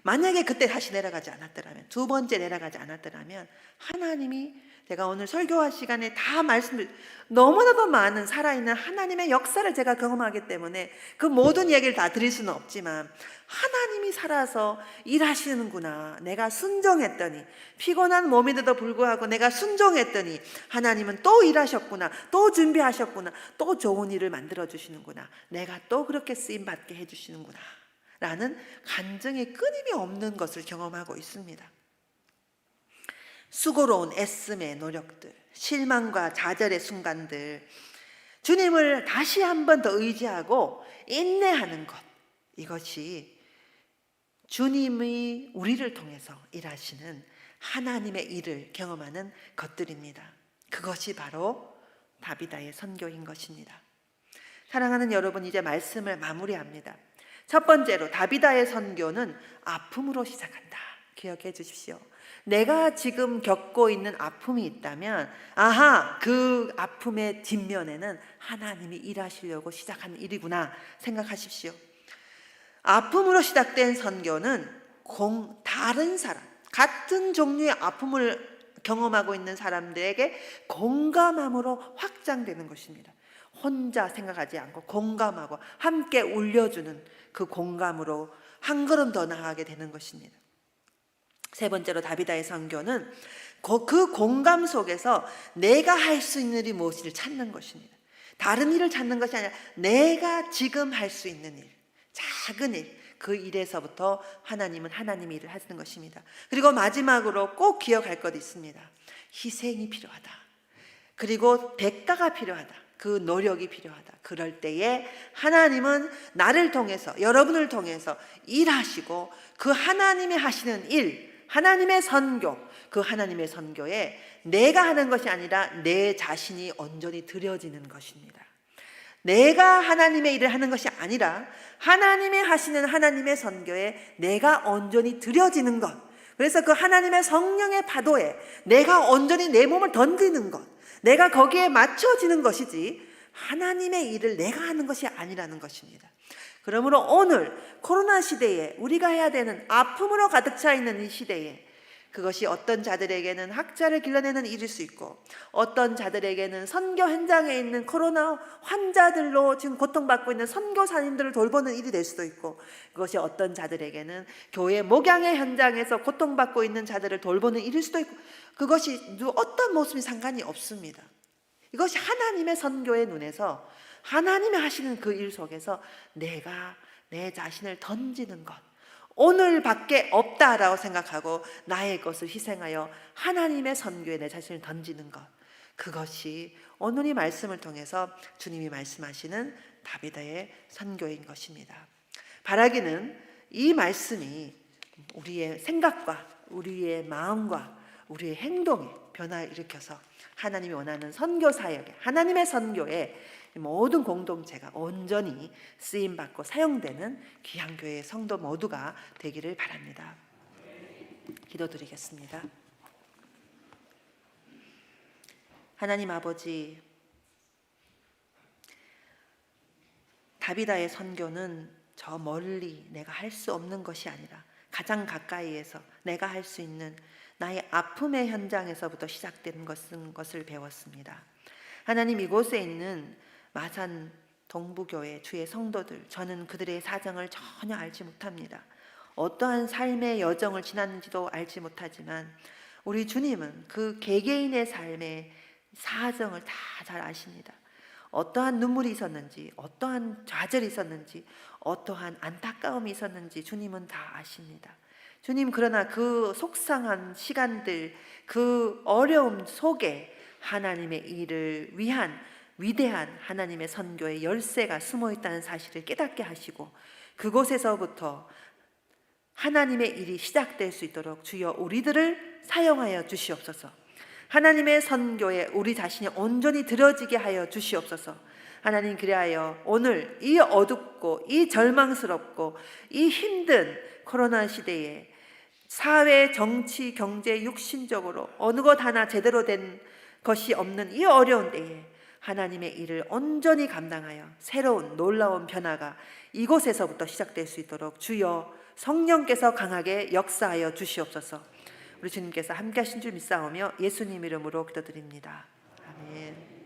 Speaker 1: 만약에 그때 다시 내려가지 않았더라면, 두 번째 내려가지 않았더라면 하나님이 제가 오늘 설교할 시간에 다 말씀을 너무나도 많은 살아있는 하나님의 역사를 제가 경험하기 때문에 그 모든 이야기를 다 드릴 수는 없지만 하나님이 살아서 일하시는구나, 내가 순종했더니, 피곤한 몸인데도 불구하고 내가 순종했더니 하나님은 또 일하셨구나, 또 준비하셨구나, 또 좋은 일을 만들어 주시는구나, 내가 또 그렇게 쓰임받게 해주시는구나 라는 간증이 끊임이 없는 것을 경험하고 있습니다. 수고로운 애씀의 노력들, 실망과 좌절의 순간들, 주님을 다시 한 번 더 의지하고 인내하는 것, 이것이 주님이 우리를 통해서 일하시는 하나님의 일을 경험하는 것들입니다. 그것이 바로 다비다의 선교인 것입니다. 사랑하는 여러분, 이제 말씀을 마무리합니다. 첫 번째로 다비다의 선교는 아픔으로 시작한다. 기억해 주십시오. 내가 지금 겪고 있는 아픔이 있다면 그 아픔의 뒷면에는 하나님이 일하시려고 시작한 일이구나 생각하십시오. 아픔으로 시작된 선교는 다른 사람, 같은 종류의 아픔을 경험하고 있는 사람들에게 공감함으로 확장되는 것입니다. 혼자 생각하지 않고 공감하고 함께 울려주는 그 공감으로 한 걸음 더 나아가게 되는 것입니다. 세 번째로 다비다의 선교는 그 공감 속에서 내가 할 수 있는 일이 무엇인지를 찾는 것입니다. 다른 일을 찾는 것이 아니라 내가 지금 할 수 있는 일, 작은 일, 그 일에서부터 하나님은 하나님의 일을 하시는 것입니다. 그리고 마지막으로 꼭 기억할 것이 있습니다. 희생이 필요하다. 그리고 대가가 필요하다. 그 노력이 필요하다. 그럴 때에 하나님은 나를 통해서, 여러분을 통해서 일하시고 그 하나님이 하시는 일, 하나님의 선교, 그 하나님의 선교에 내가 하는 것이 아니라 내 자신이 온전히 드려지는 것입니다. 내가 하나님의 일을 하는 것이 아니라 하나님이 하시는 하나님의 선교에 내가 온전히 드려지는 것. 그래서 그 하나님의 성령의 파도에 내가 온전히 내 몸을 던지는 것. 내가 거기에 맞춰지는 것이지 하나님의 일을 내가 하는 것이 아니라는 것입니다. 그러므로 오늘 코로나 시대에 우리가 해야 되는 아픔으로 가득 차 있는 이 시대에 그것이 어떤 자들에게는 학자를 길러내는 일일 수 있고 어떤 자들에게는 선교 현장에 있는 코로나 환자들로 지금 고통받고 있는 선교사님들을 돌보는 일이 될 수도 있고 그것이 어떤 자들에게는 교회 목양의 현장에서 고통받고 있는 자들을 돌보는 일일 수도 있고 그것이 어떤 모습이 상관이 없습니다. 이것이 하나님의 선교의 눈에서 하나님이 하시는 그 일 속에서 내가 내 자신을 던지는 것 오늘밖에 없다라고 생각하고 나의 것을 희생하여 하나님의 선교에 내 자신을 던지는 것 그것이 오늘 이 말씀을 통해서 주님이 말씀하시는 다비다의 선교인 것입니다. 바라기는 이 말씀이 우리의 생각과 우리의 마음과 우리의 행동에 변화를 일으켜서 하나님이 원하는 선교 사역에 하나님의 선교에 모든 공동체가 온전히 쓰임받고 사용되는 귀한 교회의 성도 모두가 되기를 바랍니다. 기도드리겠습니다. 하나님 아버지, 다비다의 선교는 저 멀리 내가 할 수 없는 것이 아니라 가장 가까이에서 내가 할 수 있는 나의 아픔의 현장에서부터 시작되는 것을 배웠습니다. 하나님, 이곳에 있는 마산 동부교회 주의 성도들, 저는 그들의 사정을 전혀 알지 못합니다. 어떠한 삶의 여정을 지났는지도 알지 못하지만 우리 주님은 그 개개인의 삶의 사정을 다 잘 아십니다. 어떠한 눈물이 있었는지, 어떠한 좌절이 있었는지, 어떠한 안타까움이 있었는지 주님은 다 아십니다. 주님, 그러나 그 속상한 시간들, 그 어려움 속에 하나님의 일을 위한 위대한 하나님의 선교의 열쇠가 숨어 있다는 사실을 깨닫게 하시고 그곳에서부터 하나님의 일이 시작될 수 있도록 주여 우리들을 사용하여 주시옵소서. 하나님의 선교에 우리 자신이 온전히 들어지게 하여 주시옵소서. 하나님, 그리하여 오늘 이 어둡고 이 절망스럽고 이 힘든 코로나 시대에 사회, 정치, 경제, 육신적으로 어느 것 하나 제대로 된 것이 없는 이 어려운 때에 하나님의 일을 온전히 감당하여 새로운 놀라운 변화가 이곳에서부터 시작될 수 있도록 주여 성령께서 강하게 역사하여 주시옵소서. 우리 주님께서 함께 하신 줄 믿사오며 예수님 이름으로 기도드립니다. 아멘.